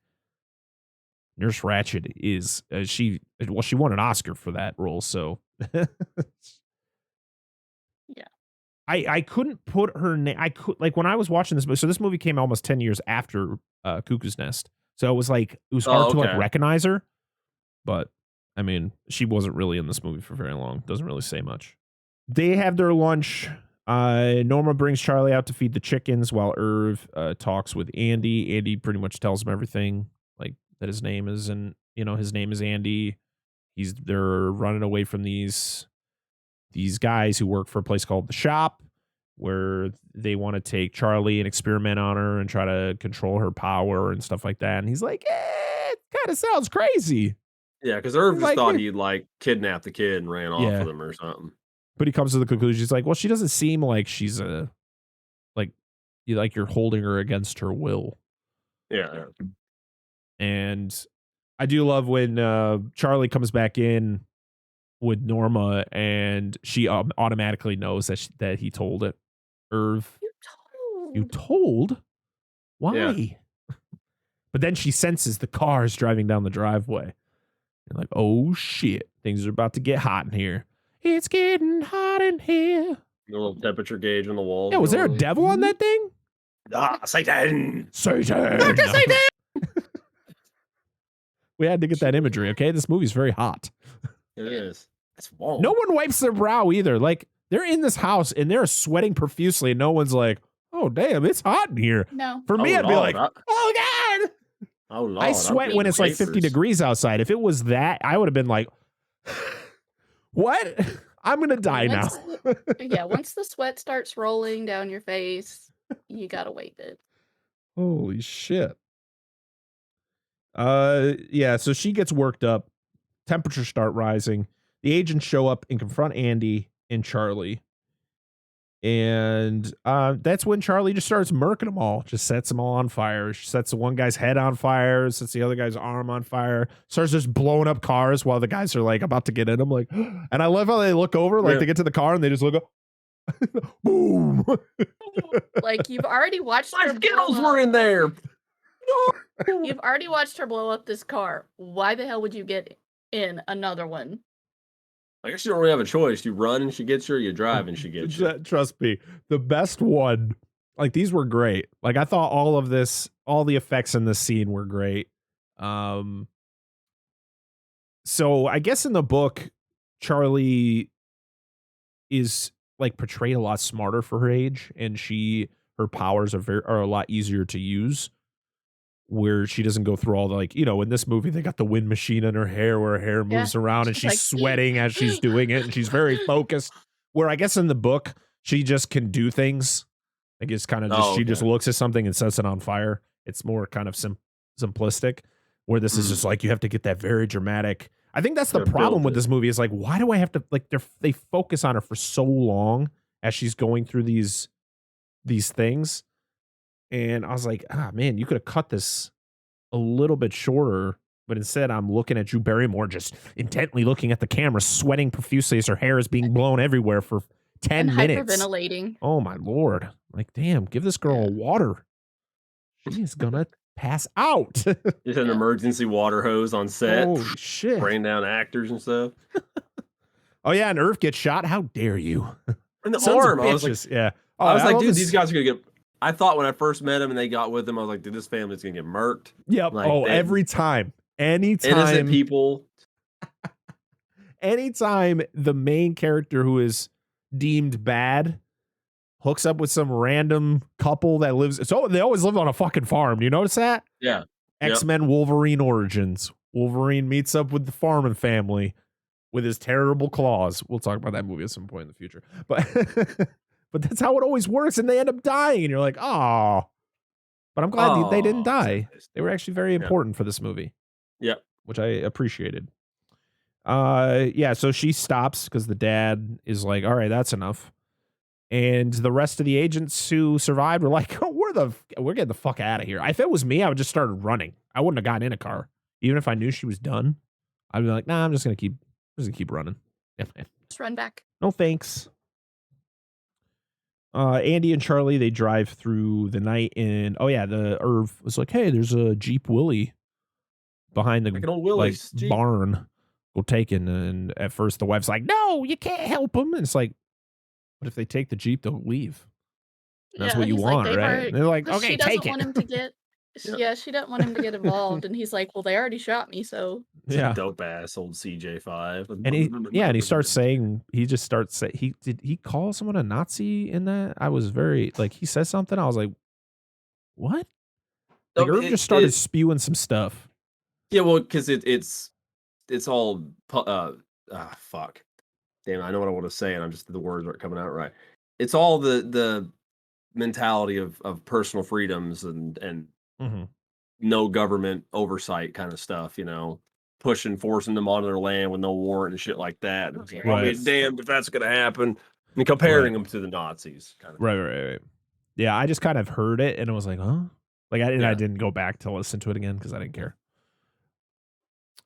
Yeah. Nurse Ratched is she won an Oscar for that role, so yeah. I couldn't put her name. I could, like, when I was watching this movie. So this movie came almost 10 years after Cuckoo's Nest, so it was hard to like recognize her. But I mean, she wasn't really in this movie for very long. Doesn't really say much. They have their lunch. Norma brings Charlie out to feed the chickens while Irv talks with Andy. Andy pretty much tells him everything, like that his name is Andy. They're running away from these guys who work for a place called The Shop, where they want to take Charlie and experiment on her and try to control her power and stuff like that. And he's like, it kind of sounds crazy. Yeah, because Irv just thought he'd like kidnapped the kid and ran off with him or something. But he comes to the conclusion, he's like, well, she doesn't seem like she's you're holding her against her will. Yeah. And I do love when Charlie comes back in with Norma, and she automatically knows that he told it. Irv, you told? Why? Yeah. But then she senses the cars driving down the driveway. And like, oh shit, things are about to get hot in here. It's getting hot in here. The little temperature gauge on the wall. Yeah, was there a devil on that thing? Satan! Satan! Dr. Satan! We had to get that imagery, okay? This movie's very hot. It is. It's warm. No one wipes their brow either. Like, they're in this house and they're sweating profusely, and no one's like, oh, damn, it's hot in here. No. For me, I'd be like, oh, God! Oh, Lord. I sweat when it's like 50 degrees outside. If it was that, I would have been like, what? I'm going to die now. Once the sweat starts rolling down your face, you got to wipe it. Holy shit. So she gets worked up. Temperatures start rising. The agents show up and confront Andy and Charlie. And that's when Charlie just starts murking them all. Just sets them all on fire. She sets the one guy's head on fire, sets the other guy's arm on fire, starts just blowing up cars while the guys are like about to get in them. Like, and I love how they look over, like they get to the car and they just look up. Boom. Like, you've already watched My her Skittles were in there. You've already watched her blow up this car. Why the hell would you get in another one? I guess you don't really have a choice. You run and she gets you, or you drive and she gets you. Trust me, the best one, like these were great. Like I thought all the effects in this scene were great. So I guess in the book, Charlie is like portrayed a lot smarter for her age, and her powers are a lot easier to use. Where she doesn't go through all the, like, in this movie they got the wind machine in her hair where her hair moves around and she's like, sweating as she's doing it, and she's very focused. Where I guess in the book she just can do things. Like it's kind of just she just looks at something and sets it on fire. It's more kind of simplistic. Where this is just like you have to get that very dramatic. I think that's the problem with this movie is like, why do I have to, like, they focus on her for so long as she's going through these things. And I was like, man, you could have cut this a little bit shorter. But instead, I'm looking at Drew Barrymore just intently looking at the camera, sweating profusely as her hair is being blown everywhere for 10 minutes. Hyperventilating. Oh, my Lord. Like, damn, give this girl a water. She's going to pass out. Just an emergency water hose on set. Oh, shit. Spraying down actors and stuff. Oh, yeah, and Irv gets shot. How dare you? In the arm. I was like, yeah. Oh, I was like, dude, these guys are going to get... I thought when I first met him and they got with him, I was like, dude, this family's going to get murked. Yep. Like, every time. Anytime. Innocent people. Anytime the main character who is deemed bad hooks up with some random couple that lives... So they always live on a fucking farm. Do you notice that? Yeah. X-Men Wolverine origins. Wolverine meets up with the farming family with his terrible claws. We'll talk about that movie at some point in the future. But that's how it always works, and they end up dying, and you're like, oh. But I'm glad they didn't die. They were actually very important for this movie. Yep. Which I appreciated. So she stops because the dad is like, all right, that's enough. And the rest of the agents who survived were like, oh, we're getting the fuck out of here. If it was me, I would just started running. I wouldn't have gotten in a car. Even if I knew she was done, I'd be like, nah, I'm just gonna keep running. Yeah, man. Just run back. No thanks. Andy and Charlie, they drive through the night, and the Irv was like, hey, there's a Jeep Willie behind the barn. Go take it. And at first the wife's like, no, you can't help them. And it's like, what if they take the Jeep, they'll leave? That's what you want, right? And they're like, okay, take it. Want him to get, she doesn't want him to get involved. And he's like, well, they already shot me, so. Yeah. Dope ass old CJ5. And he starts saying, did he call someone a Nazi in that? I was very, like, he says something. I was like, what? Like, Irv just started spewing some stuff. Yeah, well, because it's all, fuck. Damn, I know what I want to say, and the words aren't coming out right. It's all the mentality of personal freedoms and no government oversight kind of stuff, forcing them onto their land with no warrant and shit like that. And like, I'll be damned if that's going to happen. And comparing them to the Nazis. Kind of right. Yeah, I just kind of heard it, and it was like, huh? Like, I didn't go back to listen to it again because I didn't care.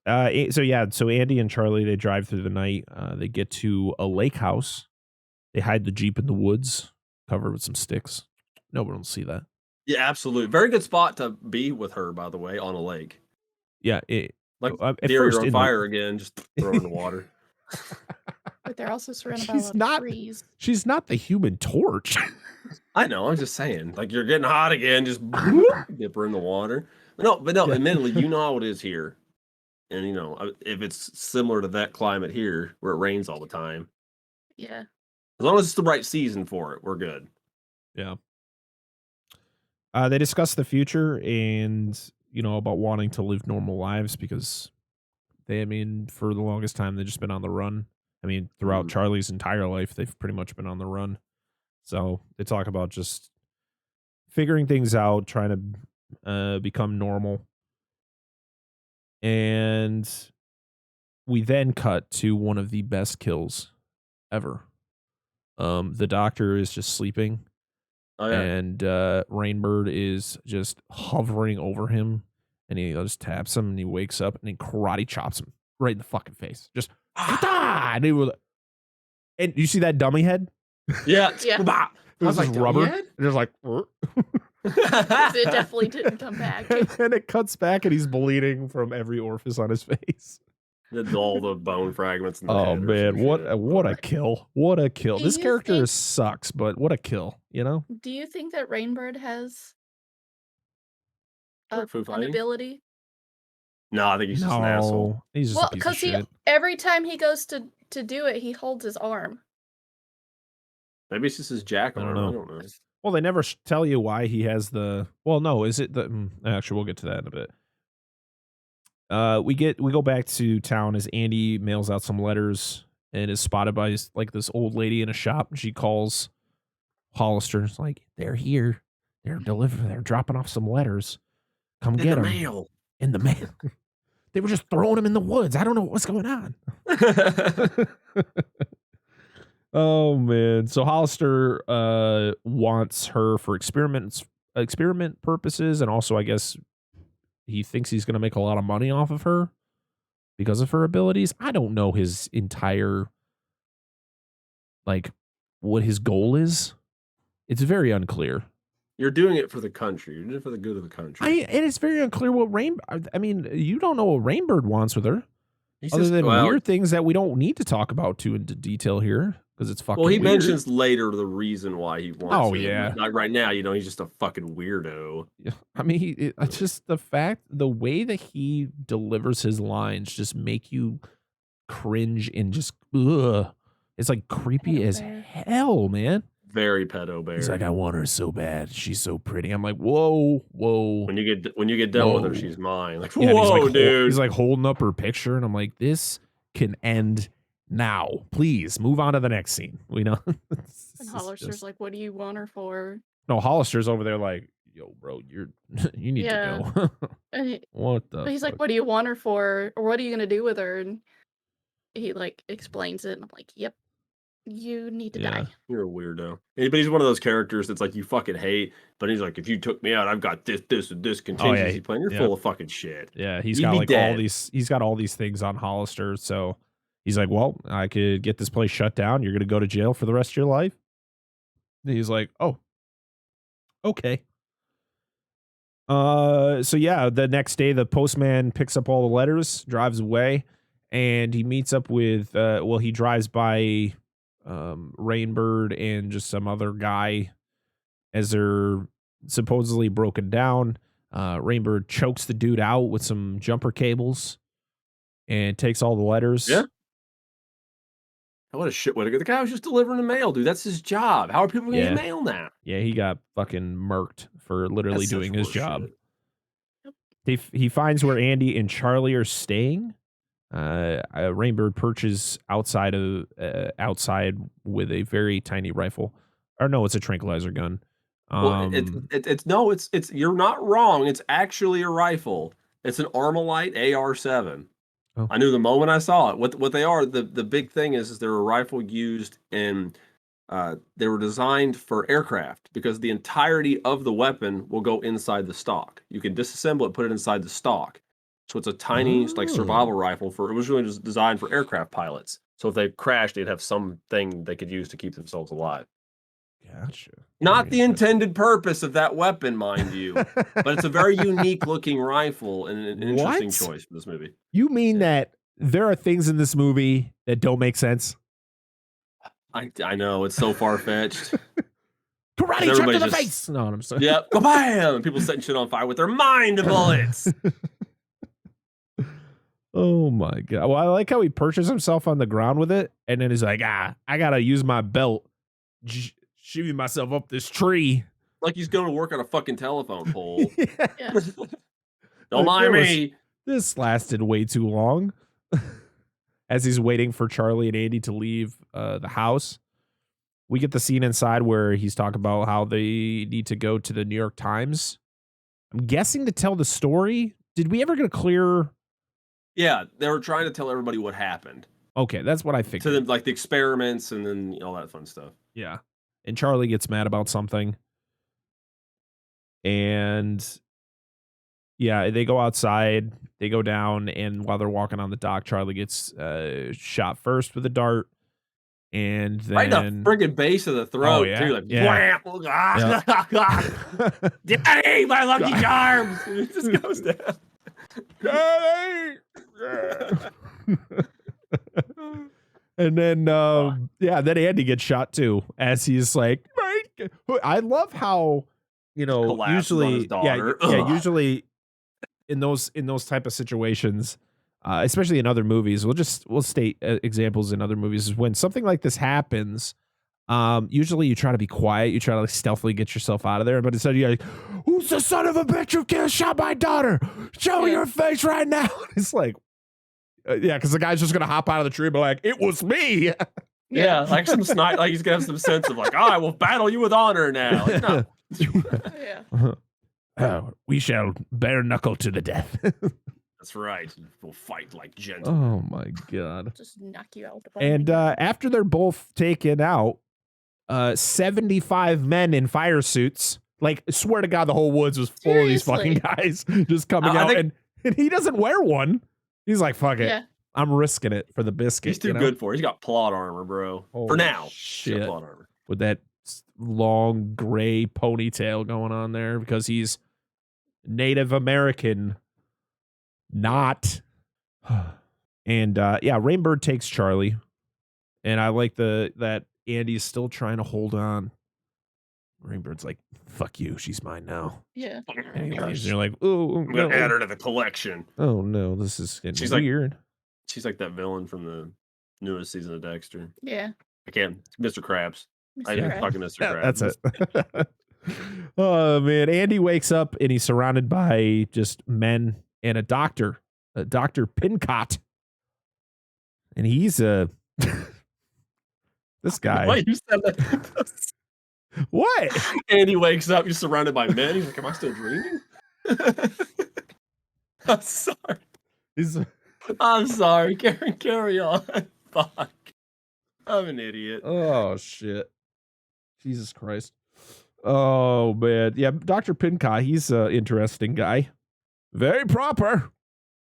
So Andy and Charlie, they drive through the night. They get to a lake house. They hide the Jeep in the woods, covered with some sticks. Nobody will see that. Yeah, absolutely. Very good spot to be with her, by the way, on a lake. Yeah. Deer, you're on fire again, just throw in the water. But they're also surrounded by a lot of trees. She's not the Human Torch. I know, I'm just saying. Like, you're getting hot again, just dip her in the water. But no, admittedly, you know how it is here. And, if it's similar to that climate here, where it rains all the time. Yeah. As long as it's the right season for it, we're good. Yeah. They discuss the future and, about wanting to live normal lives because for the longest time, they've just been on the run. Throughout Charlie's entire life, they've pretty much been on the run. So they talk about just figuring things out, trying to become normal. And we then cut to one of the best kills ever. The doctor is just sleeping. Oh, yeah. And Rainbird is just hovering over him. And he just taps him and he wakes up and he karate chops him right in the fucking face. Just, and you see that dummy head? Yeah. Yeah. It was just rubber. And just like, it definitely didn't come back. And it cuts back and he's bleeding from every orifice on his face. All the bone fragments in the Oh head. Man, what a kill. What a kill. This character sucks, but what a kill, you know? Do you think that Rainbird has an fighting? ability? No, I think he's just an asshole. He's just a piece of shit. Every time he goes to do it, he holds his arm. Maybe it's just his jack arm. I don't know. Well, they never tell you why he has the. Well, no, is it the? Actually, we'll get to that in a bit. We go back to town as Andy mails out some letters and is spotted by like this old lady in a shop. She calls Hollister. It's like, they're here. They're delivering. They're dropping off some letters. Come get them. In the mail. They were just throwing them in the woods. I don't know what's going on. Oh man. So Hollister wants her for experiment purposes, and also I guess he thinks he's going to make a lot of money off of her because of her abilities. I don't know his entire like what his goal is. It's very unclear. You're doing it for the country. You're doing it for the good of the country. And it's very unclear what I mean, you don't know what Rainbird wants with her. Other than weird things that we don't need to talk about too into detail here because it's fucking. Well, he weird. mentions later the reason why he wants. Oh yeah, like right now, he's just a fucking weirdo. I mean, it's just the way that he delivers his lines just make you cringe and just ugh. It's like creepy as hell, man. Very pedo bear. He's like, I want her so bad. She's so pretty. I'm like, whoa. When you get done with her, she's mine. Like, yeah, whoa, dude. He's like holding up her picture, and I'm like, this can end now. Please move on to the next scene. We know. And Hollister's like, what do you want her for? No, Hollister's over there like, yo, bro, you need to go. What the? He's like, what do you want her for, or what are you gonna do with her? And he like explains it, and I'm like, yep. You need to die. You're a weirdo. But he's one of those characters that's like you fucking hate, but he's like, if you took me out, I've got this, and this contingency plan. You're full of fucking shit. Yeah, he's got like all these. He's got all these things on Hollister. So he's like, well, I could get this place shut down. You're gonna go to jail for the rest of your life. And he's like, oh, okay. So yeah, the next day the postman picks up all the letters, drives away, and he meets up with. He drives by Rainbird and just some other guy as they're supposedly broken down. Rainbird chokes the dude out with some jumper cables and takes all the letters. Yeah. What a shit way to go. The guy was just delivering the mail, dude. That's his job. How are people going to get mail now? Yeah, he got fucking murked for literally doing his job. He finds where Andy and Charlie are staying. Rainbird perches outside with a very tiny rifle, or no, it's a tranquilizer gun. It's you're not wrong. It's actually a rifle. It's an Armalite AR-7. Oh. I knew the moment I saw it. What they are. The big thing is they're a rifle used in. They were designed for aircraft because the entirety of the weapon will go inside the stock. You can disassemble it, put it inside the stock. So it's a tiny like survival rifle it was really just designed for aircraft pilots. So if they crashed, they'd have something they could use to keep themselves alive. Gotcha. Not the intended purpose of that weapon, mind you, but it's a very unique looking rifle and an interesting choice for this movie. You mean that there are things in this movie that don't make sense? I know, it's so far fetched. Karate chop to the face. No, I'm sorry. Yep. Bam! People setting shit on fire with their mind bullets. Oh my god! Well, I like how he perches himself on the ground with it, and then he's like, I gotta use my belt, shooting myself up this tree. Like he's going to work on a fucking telephone pole. Yeah. Don't mind me. This lasted way too long. As he's waiting for Charlie and Andy to leave the house, we get the scene inside where he's talking about how they need to go to the New York Times. I'm guessing to tell the story. Did we ever get a clear? Yeah, they were trying to tell everybody what happened. Okay, that's what I figured. To them, like the experiments and then all that fun stuff. Yeah, and Charlie gets mad about something, and yeah, they go outside. They go down, and while they're walking on the dock, Charlie gets shot first with a dart, And then right in the friggin' base of the throat, too. Like, wham! Daddy, my lucky charms! It just goes down. Daddy! And then, then Andy gets shot too, as he's like, I love how, usually, usually in those type of situations, especially in other movies, we'll state examples in other movies, is when something like this happens. Usually you try to be quiet, you try to like stealthily get yourself out of there, but instead you're like, who's the son of a bitch who shot my daughter? Show your face right now. It's like, because the guy's just gonna hop out of the tree and be like, it was me. Yeah, like some snide, like he's gonna have some sense of like, I will battle you with honor now. Like, no. We shall bare knuckle to the death. That's right. We'll fight like gentlemen. Oh my god. Just knock you out. And after they're both taken out, 75 men in fire suits, like, I swear to God, the whole woods was full of these fucking guys just coming out, and he doesn't wear one. He's like, fuck it. Yeah. I'm risking it for the biscuit. He's too good for it. He's got plot armor, bro. For now. Shit. Plot armor. With that long gray ponytail going on there because he's Native American. Not. And Rainbird takes Charlie. And I like that Andy's still trying to hold on. Rainbird's like, fuck you, she's mine now. Yeah. And you're like, oh, I'm gonna add her to the collection. Oh no, this is getting weird. She's like that villain from the newest season of Dexter. Yeah. I can't. Mr. Krabs. I didn't talk to Mr. Krabs. That's it. Oh man, Andy wakes up and he's surrounded by just men and a doctor, Dr. Pincott. And he's this guy. Wait, you said that. What? Andy wakes up, he's surrounded by men. He's like, am I still dreaming? I'm sorry. I'm sorry. Carry on. Fuck. I'm an idiot. Oh, shit. Jesus Christ. Oh, man. Yeah, Dr. Pincott, he's an interesting guy. Very proper.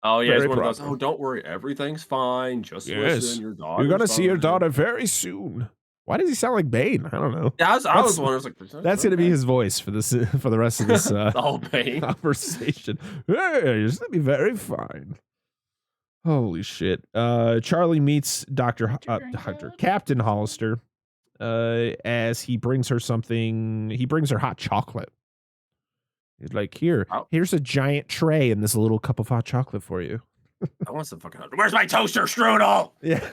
Oh, yeah, he's one of those, oh, don't worry, everything's fine. Just listen, your daughter. You're going to see your daughter very soon. Why does he sound like Bane? I don't know. Yeah, I was wondering. I was like, that's going to be his voice for the rest of this Bane conversation. Hey, it's going to be very fine. Holy shit. Charlie meets Captain Hollister as he brings her something. He brings her hot chocolate. He's like, here's a giant tray and this little cup of hot chocolate for you. I want some fucking. Where's my toaster strudel? Yeah.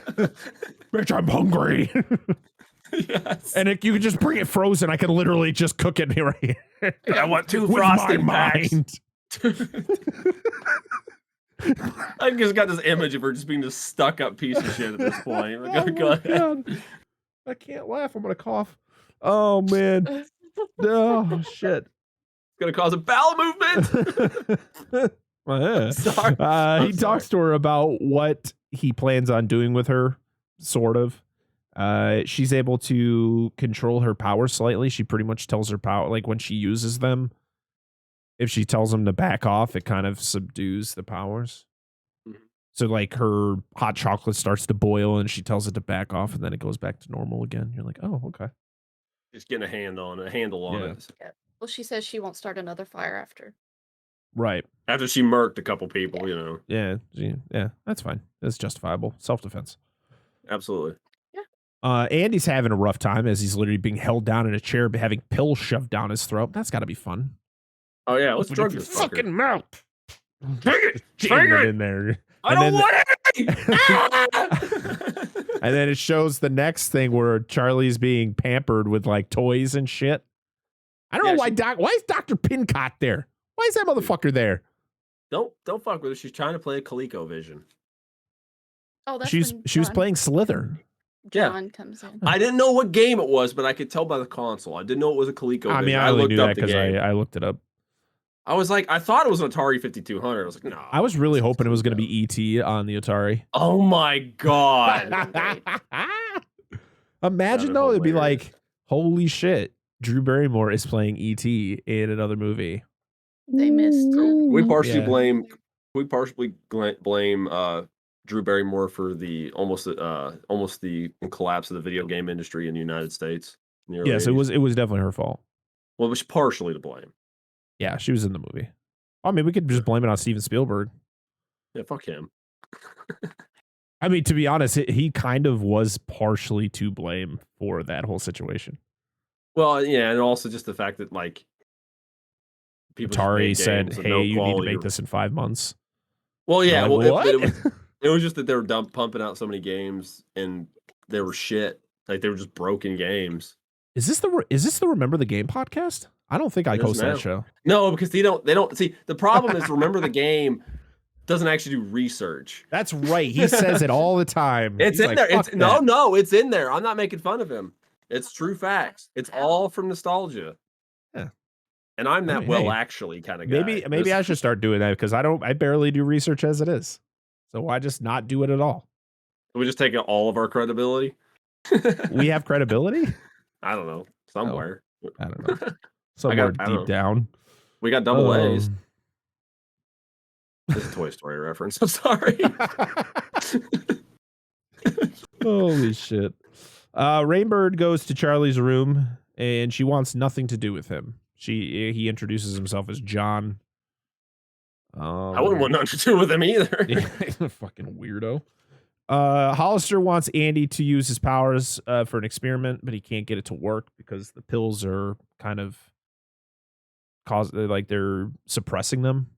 Bitch, I'm hungry. Yes. And you can just bring it frozen. I can literally just cook it right here. I want 2 frosting packs. I just got this image of her just being this stuck-up piece of shit at this point. Like, go ahead. God. I can't laugh. I'm gonna cough. Oh man. Oh shit. It's gonna cause a bowel movement. Sorry. He talks to her about what he plans on doing with her, sort of. She's able to control her power slightly. She pretty much tells her power, like when she uses them, if she tells them to back off, it kind of subdues the powers. Mm-hmm. So like her hot chocolate starts to boil and she tells it to back off and then it goes back to normal again. You're like, oh, okay. Just getting a handle on it. Yeah. Well, she says she won't start another fire after. Right. After she murked a couple people, you know. Yeah, that's fine. It's justifiable. Self-defense. Absolutely. Andy's having a rough time as he's literally being held down in a chair, having pills shoved down his throat. That's got to be fun. Oh yeah, let's drug this fucking mouth. Take it in there. I don't want it. And then it shows the next thing where Charlie's being pampered with like toys and shit. I don't know why. Why is Dr. Pincott there? Why is that motherfucker there? Don't fuck with her. She's trying to play a ColecoVision. Oh, that's she was playing Slither. John comes in. I didn't know what game it was, but I could tell by the console. I didn't know it was a ColecoVision. I mean, I only knew that because I looked it up. I was like, I thought it was an Atari 5200. I was like, no. I was really hoping it was going to be E.T. on the Atari. Oh my God. Imagine though, it'd be like, holy shit, Drew Barrymore is playing E.T. in another movie. They missed. We partially blame Drew Barrymore for the almost the collapse of the video game industry in the United States in the early Yes, 80s. it was definitely her fault. Well, it was partially to blame. Yeah, she was in the movie. I mean, we could just blame it on Steven Spielberg. Yeah, fuck him. I mean, to be honest, he kind of was partially to blame for that whole situation. Well, yeah, and also just the fact that like people Atari said, "Hey, you need to make this in 5 months." Well, yeah, like, well, what? It was just that they were pumping out so many games and they were shit. Like they were just broken games. Is this the Remember the Game podcast? I don't think I host that show. No, because they don't see the problem is Remember the Game doesn't actually do research. That's right. He says it all the time. It's in there. No, it's in there. I'm not making fun of him. It's true facts. It's all from nostalgia. Yeah. And I'm that actually kind of guy. Maybe I should start doing that because I barely do research as it is. So why just not do it at all? We just take all of our credibility. We have credibility? I don't know. Somewhere. Oh, I don't know. Somewhere deep down. We got double A's. This is a Toy Story reference. I'm sorry. Holy shit. Rainbird goes to Charlie's room and she wants nothing to do with him. He introduces himself as John. I wouldn't want nothing to do with him either. Fucking weirdo. Hollister wants Andy to use his powers for an experiment, but he can't get it to work because the pills are kind of they're suppressing them.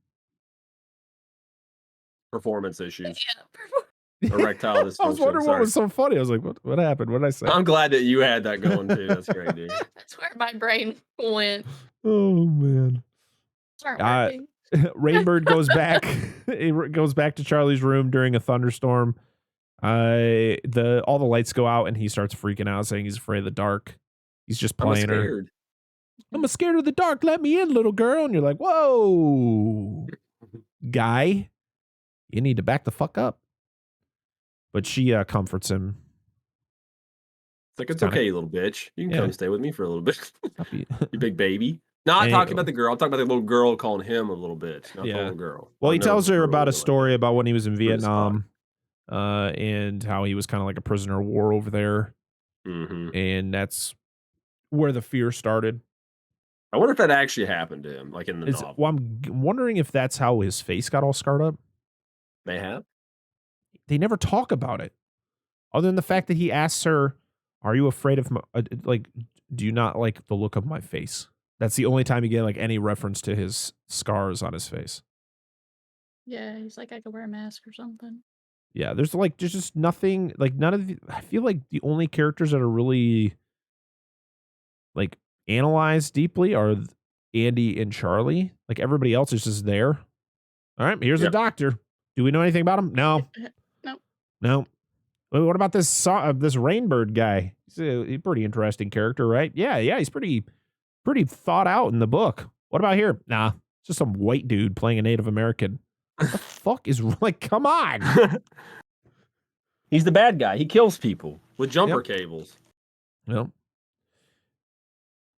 Performance issues. Erectile dysfunction. I was wondering what was so funny. I was like, what happened? What did I say? I'm glad that you had that going too. That's great, dude. That's where my brain went. Oh man. Rainbird goes back. It goes back to Charlie's room during a thunderstorm. All the lights go out and he starts freaking out, saying he's afraid of the dark. He's just playing her. I'm scared of the dark. Let me in, little girl. And you're like, whoa, guy, you need to back the fuck up. But she comforts him. It's like, it's okay, you little bitch. You can come stay with me for a little bit. You big baby. No, I'm talking about the girl. I'm talking about the little girl calling him a little bitch, not the little girl. Well, he tells her about a story about when he was in Vietnam and how he was kind of like a prisoner of war over there. Mm-hmm. And that's where the fear started. I wonder if that actually happened to him, like in the novel. Well, I'm wondering if that's how his face got all scarred up. May have. They never talk about it, other than the fact that he asks her, "Are you afraid of do you not like the look of my face?" That's the only time you get like any reference to his scars on his face. Yeah, he's like, I could wear a mask or something. Yeah, there's just nothing, like none of the, I feel like the only characters that are really like analyzed deeply are Andy and Charlie. Like everybody else is just there. All right, here's a doctor. Do we know anything about him? No. No. What about this Rainbird guy? He's a pretty interesting character, right? Yeah, he's pretty thought out in the book. What about here? Nah, it's just some white dude playing a Native American. What the fuck is like? Come on. He's the bad guy. He kills people with jumper cables. Well,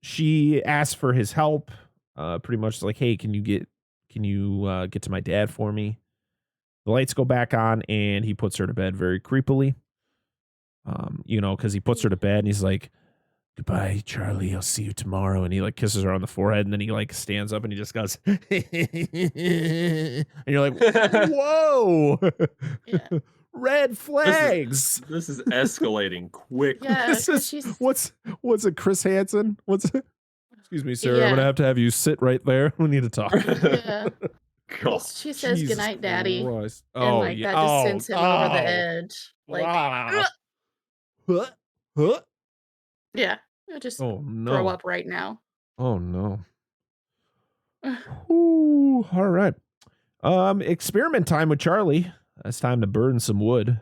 she asked for his help. Pretty much like, hey, can you get to my dad for me? The lights go back on and he puts her to bed very creepily. Because he puts her to bed and he's like, goodbye, Charlie. I'll see you tomorrow. And he like kisses her on the forehead and then he like stands up and he just goes, and you're like, whoa, red flags. This is escalating quickly. Yeah, this is what's it? Chris Hansen? Excuse me, sir. I'm gonna have to have you sit right there. We need to talk. Yeah. God. She says goodnight, Daddy. Christ. And that just sends him over the edge. Like, yeah, just throw up right now. Oh no. Ooh, all right. Experiment time with Charlie. It's time to burn some wood.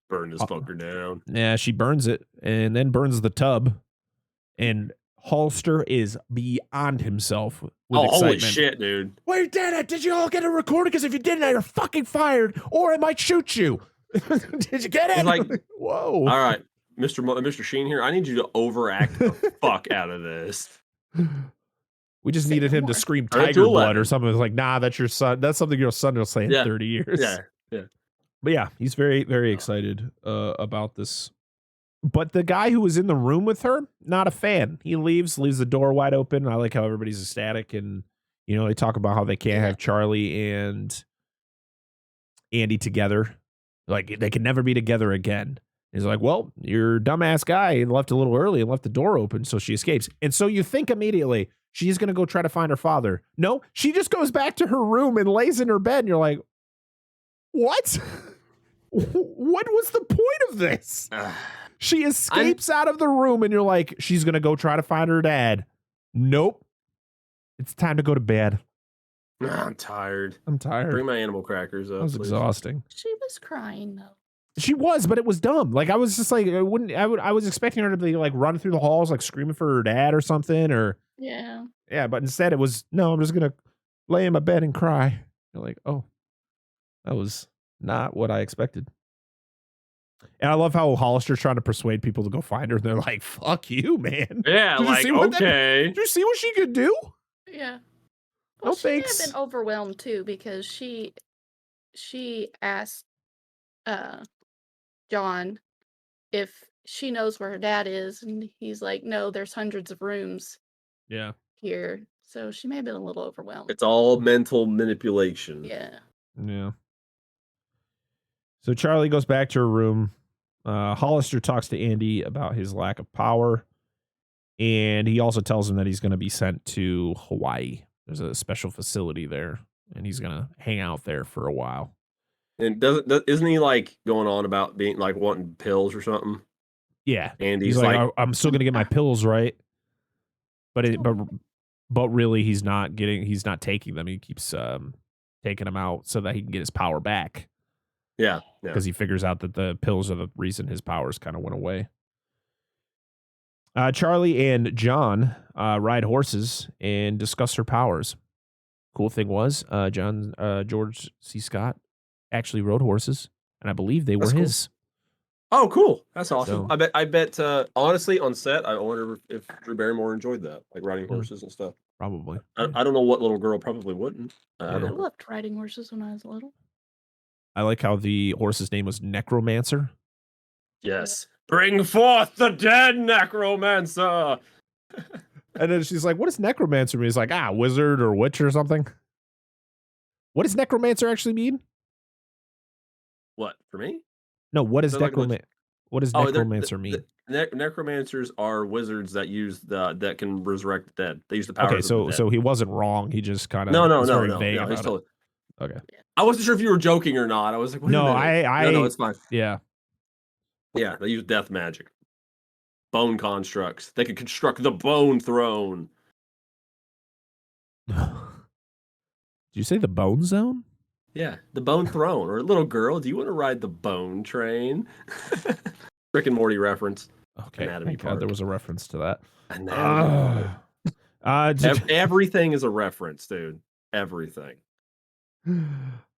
Burn this fucker down. Yeah, she burns it and then burns the tub. And Hollister is beyond himself with excitement. Holy shit, dude. We did it! Did you all get it recorded? Because if you didn't, you're fucking fired, or I might shoot you. Did you get it? Like, whoa. All right, Mr. Sheen here, I need you to overact the fuck out of this. We just needed him to scream tiger blood or something. It's like, nah, that's your son. That's something your son will say in 30 years. Yeah. But yeah, he's very, very excited about this. But the guy who was in the room with her, not a fan. He leaves the door wide open. I like how everybody's ecstatic, and they talk about how they can't have Charlie and Andy together. Like, they can never be together again. He's like, well, your dumbass guy left a little early and left the door open, so she escapes. And so you think immediately she's going to go try to find her father. No, she just goes back to her room and lays in her bed, and you're like, what? What was the point of this? She escapes out of the room, and you're like, she's going to go try to find her dad. Nope. It's time to go to bed. I'm tired. Bring my animal crackers up. That was exhausting. She was crying, though. She was, but it was dumb. Like, I was just like, I was expecting her to be like run through the halls, like screaming for her dad or something, or yeah. But instead, it was no. I'm just gonna lay in my bed and cry. You're like, oh, that was not what I expected. And I love how Hollister's trying to persuade people to go find her. And they're like, "Fuck you, man." Yeah, did okay. Did you see what she could do? Yeah. Well, no thanks. She may have been overwhelmed too because she asked John if she knows where her dad is, and he's like, no, there's hundreds of rooms here. So she may have been a little overwhelmed. It's all mental manipulation. Yeah. So Charlie goes back to her room. Hollister talks to Andy about his lack of power, and he also tells him that he's going to be sent to Hawaii. There's a special facility there, and he's going to hang out there for a while. And isn't he like going on about being like wanting pills or something? Yeah, and he's like, I'm still gonna get my pills, right? But really, he's not taking them. He keeps taking them out so that he can get his power back. Yeah, because he figures out that the pills are the reason his powers kind of went away. Charlie and John ride horses and discuss her powers. Cool thing was, George C. Scott actually rode horses, and I believe they were his. Oh, cool! That's awesome. So, I bet. Honestly, on set, I wonder if Drew Barrymore enjoyed that, like riding horses and stuff. Probably. I don't know what little girl probably wouldn't. I loved riding horses when I was little. I like how the horse's name was Necromancer. Yes. Bring forth the dead, Necromancer! And then she's like, what does Necromancer mean? He's like, wizard or witch or something. What does Necromancer actually mean? What, for me? No, what does Necromancer mean? Necromancers are wizards that use that can resurrect the dead. They use the power. Okay, so he wasn't wrong. He just kind of no. Vague He's totally okay. I wasn't sure if you were joking or not. I was like, wait a minute. No, it's fine. Yeah, they use death magic, bone constructs. They could construct the bone throne. Did you say the bone zone? Yeah, the bone throne. Or little girl, do you want to ride the bone train? Rick and Morty reference. Okay, thank God there was a reference to that. Everything is a reference, dude. Everything.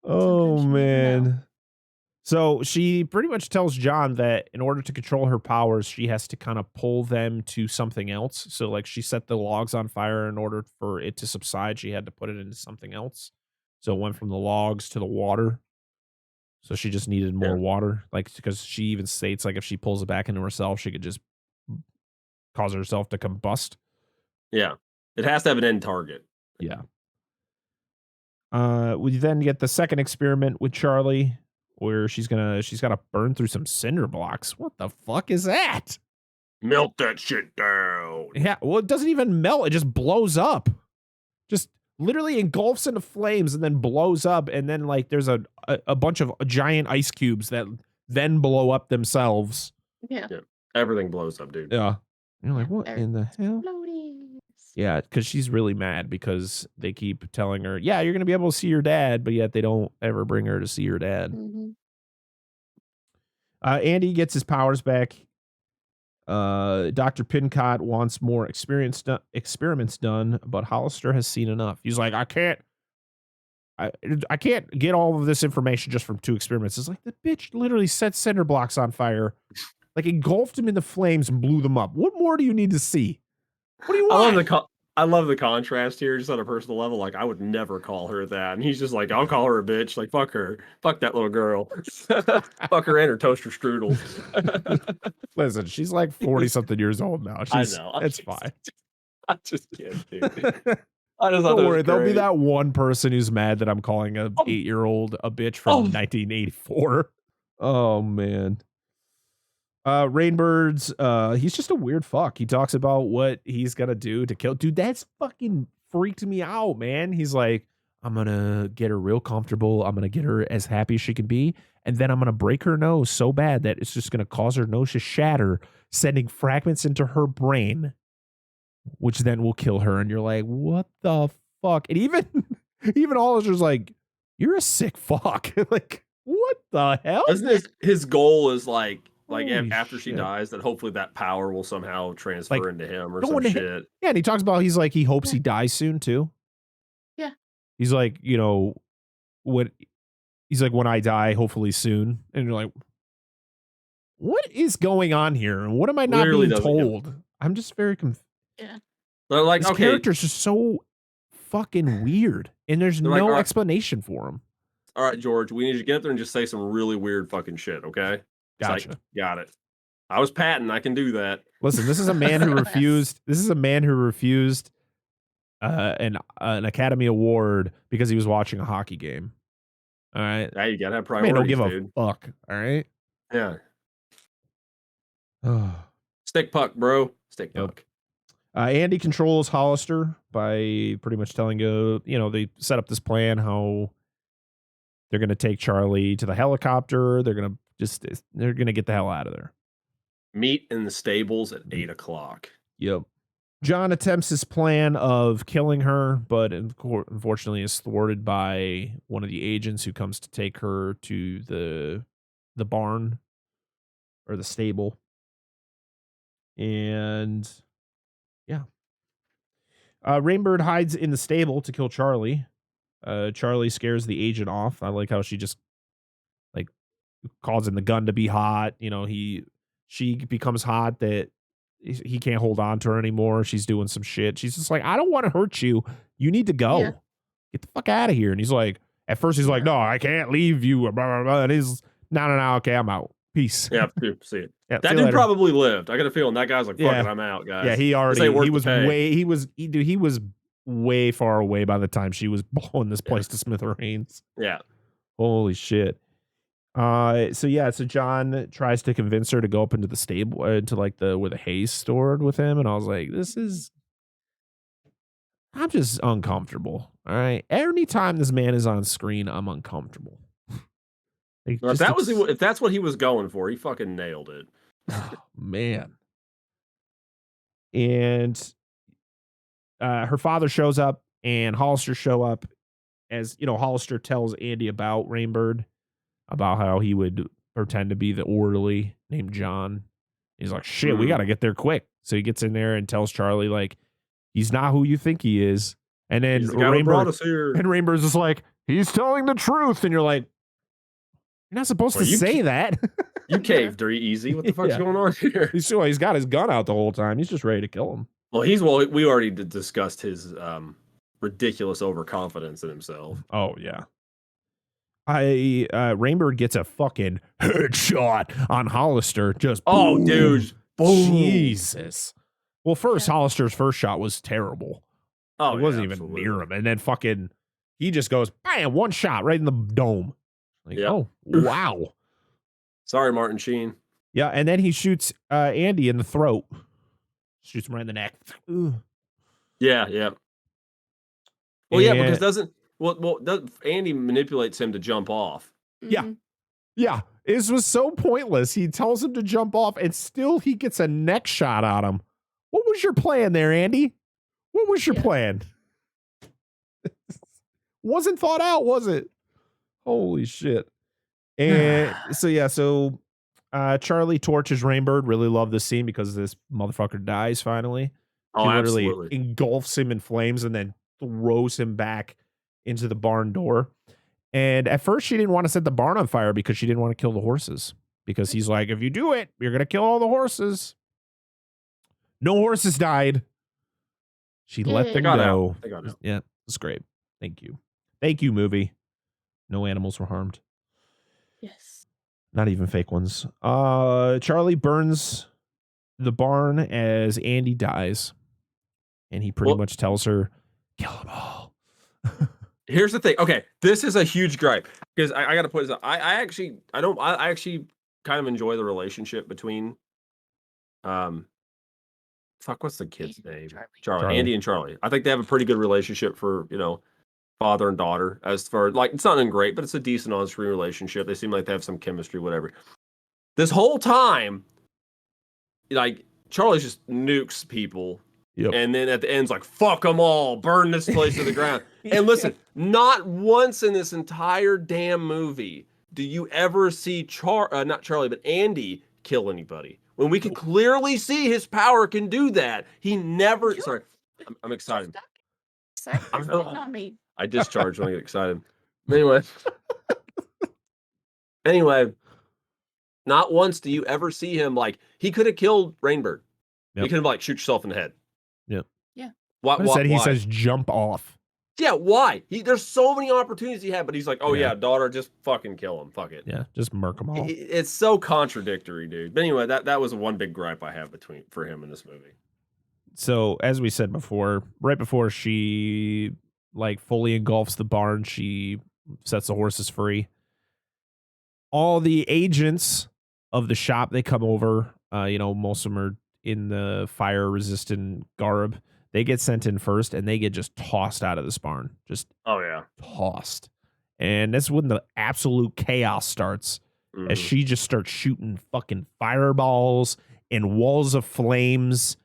Oh man. So she pretty much tells John that in order to control her powers, she has to kind of pull them to something else. So like she set the logs on fire in order for it to subside. She had to put it into something else. So it went from the logs to the water. So she just needed more water. Like, because she even states like if she pulls it back into herself, she could just cause herself to combust. Yeah. It has to have an end target. Yeah. We then get the second experiment with Charlie where she's gotta burn through some cinder blocks. What the fuck is that? Melt that shit down. Yeah, well, it doesn't even melt, it just blows up. Just literally engulfs into flames and then blows up, and then like there's a bunch of giant ice cubes that then blow up themselves. Yeah. Everything blows up, dude. Yeah. You're like, what in the hell? Yeah, because she's really mad because they keep telling her, yeah, you're going to be able to see your dad, but yet they don't ever bring her to see her dad. Mm-hmm. Andy gets his powers back. Dr. Pincott wants more experiments done, but Hollister has seen enough. He's like, I can't get all of this information just from 2 experiments. It's like, the bitch literally set cinder blocks on fire, like engulfed them in the flames and blew them up. What more do you need to see? What do you want? I love the contrast here, just on a personal level. Like, I would never call her that, and he's just like, "I'll call her a bitch." Like, fuck her, fuck that little girl, fuck her and her toaster strudel. Listen, she's like 40-something years old now. I know. It's fine. I just can't, dude. I just thought Don't worry, was there'll be great. that one person who's mad that I'm calling a 8-year-old a bitch from 1984. Oh man. Rainbird's he's just a weird fuck. He talks about what he's gonna do to kill. Dude, that's fucking freaked me out, man. He's like, I'm gonna get her real comfortable. I'm gonna get her as happy as she can be, and then I'm gonna break her nose so bad that it's just gonna cause her nose to shatter, sending fragments into her brain, which then will kill her. And you're like, what the fuck? And even Hollister's like, you're a sick fuck. Like, what the hell? Isn't his goal is like Holy after she shit. dies, that hopefully that power will somehow transfer Like, into him or no some one- shit. Yeah, and he talks about, he's like, he hopes he dies soon too. Yeah. He's like, you know, when I die, hopefully soon. And you're like, what is going on here? And what am I not Literally being doesn't give- told? I'm just very confused. Yeah. They're like, This okay, character's just so fucking weird, and there's They're no like, all right. explanation for him. all right, George, we need you to get up there and just say some really weird fucking shit, okay? It's Gotcha. like, got it. I was Patton. I can do that. Listen, this is a man who refused. This is a man who refused an Academy Award because he was watching a hockey game. All right, Now you gotta have man, priorities, don't give dude. a fuck. All right. Yeah. Stick puck, bro. Stick Yep. puck. Andy controls Hollister by pretty much telling you know, they set up this plan how they're going to take Charlie to the helicopter. They're going to get the hell out of there. Meet in the stables at 8:00. Yep. John attempts his plan of killing her, but unfortunately is thwarted by one of the agents who comes to take her to the barn or the stable. And yeah. Rainbird hides in the stable to kill Charlie. Charlie scares the agent off. I like how she just like causing the gun to be hot. You know, she becomes hot that he can't hold on to her anymore. She's doing some shit. She's just like, I don't want to hurt you. You need to go. Yeah. Get the fuck out of here. And he's like, at first he's like, no, I can't leave you. Blah, blah, blah. And he's no, okay, I'm out. Peace. Yeah, see it. Yeah, That see you dude later. probably lived. I got a feeling that guy's like, fuck Yeah. it, I'm out, guys. Yeah, he was way far away by the time she was blowing this place to smithereens. Yeah. Holy shit. So John tries to convince her to go up into the stable, into like where the hay's stored with him, and I was like, I'm just uncomfortable. All right, anytime this man is on screen, I'm uncomfortable. Like, If that's what he was going for, he fucking nailed it. Oh, man. And her father shows up, and Hollister show up. As you know, Hollister tells Andy about Rainbird, about how he would pretend to be the orderly named John. He's like, shit, we got to get there quick. So he gets in there and tells Charlie, like, he's not who you think he is. And then Rainbird's just like, he's telling the truth. And you're like, you're not supposed to say that. You caved very easy. What the fuck's going on here? He's got his gun out the whole time. He's just ready to kill him. Well, we already discussed his ridiculous overconfidence in himself. Oh, yeah. Rainbird gets a fucking headshot on Hollister. Just boom, dude. Boom. Jesus. Well, Hollister's first shot was terrible. Oh, it wasn't even near him. And then fucking he just goes, bam, one shot right in the dome. Like, oh, wow. Sorry, Martin Sheen. Yeah, and then he shoots Andy in the throat. Shoots him right in the neck. Ugh. Yeah. Well, yeah, because doesn't Andy manipulates him to jump off. Mm-hmm. Yeah. This was so pointless. He tells him to jump off, and still he gets a neck shot on him. What was your plan there, Andy? What was your plan? Wasn't thought out, was it? Holy shit. And so Charlie torches Rainbird. Really love this scene because this motherfucker dies finally. Oh, he literally absolutely. engulfs him in flames and then throws him back into the barn door. And at first she didn't want to set the barn on fire because she didn't want to kill the horses. Because he's like, if you do it, you're going to kill all the horses. No horses died. She let them got go. out. They got out. Yeah, it's great. Thank you, movie. No animals were harmed. Yes. Not even fake ones. Charlie burns the barn as Andy dies, and he pretty much tells her, "Kill them all." Here's the thing. Okay, this is a huge gripe because I got to put this up. I actually kind of enjoy the relationship between what's the kid's name? Charlie. Andy and Charlie. I think they have a pretty good relationship for, father and daughter. As far like it's nothing great, but it's a decent on-screen relationship. They seem like they have some chemistry, whatever. This whole time, like Charlie just nukes people. Yep. And then at the end's like, fuck them all, burn this place to the ground. And listen, not once in this entire damn movie do you ever see not Charlie, but Andy kill anybody. When we can clearly see his power can do that, he never. Sorry, I'm excited. Not me. I discharge when I get excited. Anyway, not once do you ever see him like he could have killed Rainbird. He could have like shoot yourself in the head. Yep. Yeah. Why? He says jump off. Yeah, why? There's so many opportunities he had, but he's like, oh yeah, daughter, just fucking kill him. Fuck it. Yeah, just murk them all. It's so contradictory, dude. But anyway, that was one big gripe I have for him in this movie. So as we said before, right before she like fully engulfs the barn, she sets the horses free. All the agents of the shop, they come over. Most of them are in the fire resistant garb. They get sent in first and they get just tossed out of this barn. Just tossed. And that's when the absolute chaos starts as she just starts shooting fucking fireballs and walls of flames.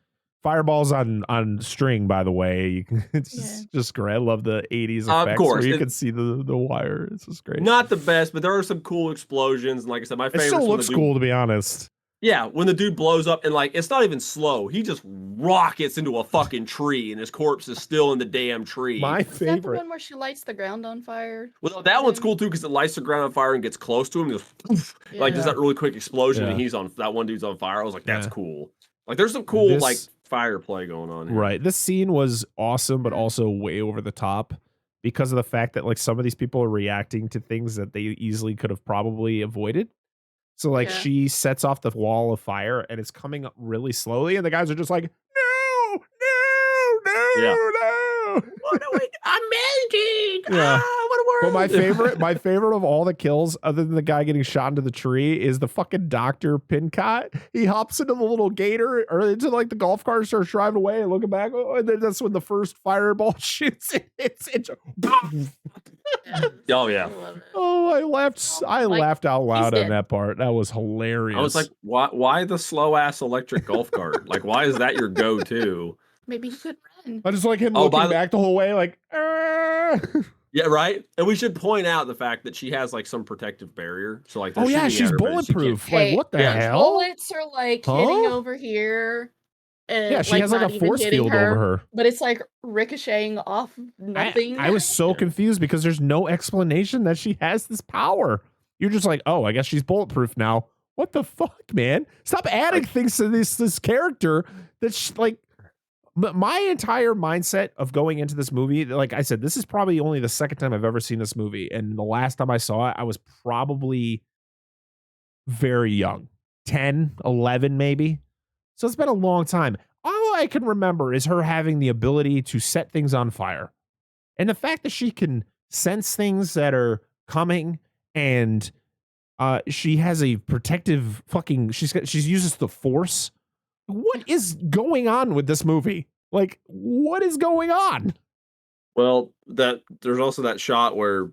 Fireballs on string, by the way. It's just great. I love the 80s effects of course, where you can see the wire. It's just great. Not the best, but there are some cool explosions. And like I said, my favorite. It still looks cool, to be honest. Yeah, when the dude blows up and like it's not even slow. He just rockets into a fucking tree and his corpse is still in the damn tree. My favorite. Is that the one where she lights the ground on fire? Well, that one's cool too because it lights the ground on fire and gets close to him. And just poof, like does that really quick explosion and that one dude's on fire. I was like, that's cool. Like there's some cool like fire play going on here. Right. This scene was awesome, but also way over the top because of the fact that like some of these people are reacting to things that they easily could have probably avoided. So like she sets off the wall of fire and it's coming up really slowly and the guys are just like, no. What do we? I'm melting. Yeah. What a But world. my favorite of all the kills, other than the guy getting shot into the tree, is the fucking Dr. Pincott. He hops into the little gator or into like the golf cart, starts driving away and looking back. And then that's when the first fireball shoots. Oh yeah. Oh, I laughed out loud on that part. That was hilarious. I was like, why the slow ass electric golf cart? Like, why is that your go-to? Maybe he could run. I just like him looking back the whole way, like, Yeah, right. And we should point out the fact that she has like some protective barrier. So like, she's bulletproof. Like, what the hell? Bullets are like hitting over here. And, she has like a force field over her. But it's like ricocheting off nothing. I was so confused because there's no explanation that she has this power. You're just like, oh, I guess she's bulletproof now. What the fuck, man? Stop adding things to this character that's like. My entire mindset of going into this movie, like I said, this is probably only the second time I've ever seen this movie. And the last time I saw it, I was probably very young, 10, 11 maybe. So it's been a long time. All I can remember is her having the ability to set things on fire. And the fact that she can sense things that are coming and she has a protective she uses the force. What is going on with this movie? Like, what is going on? Well, there's also that shot where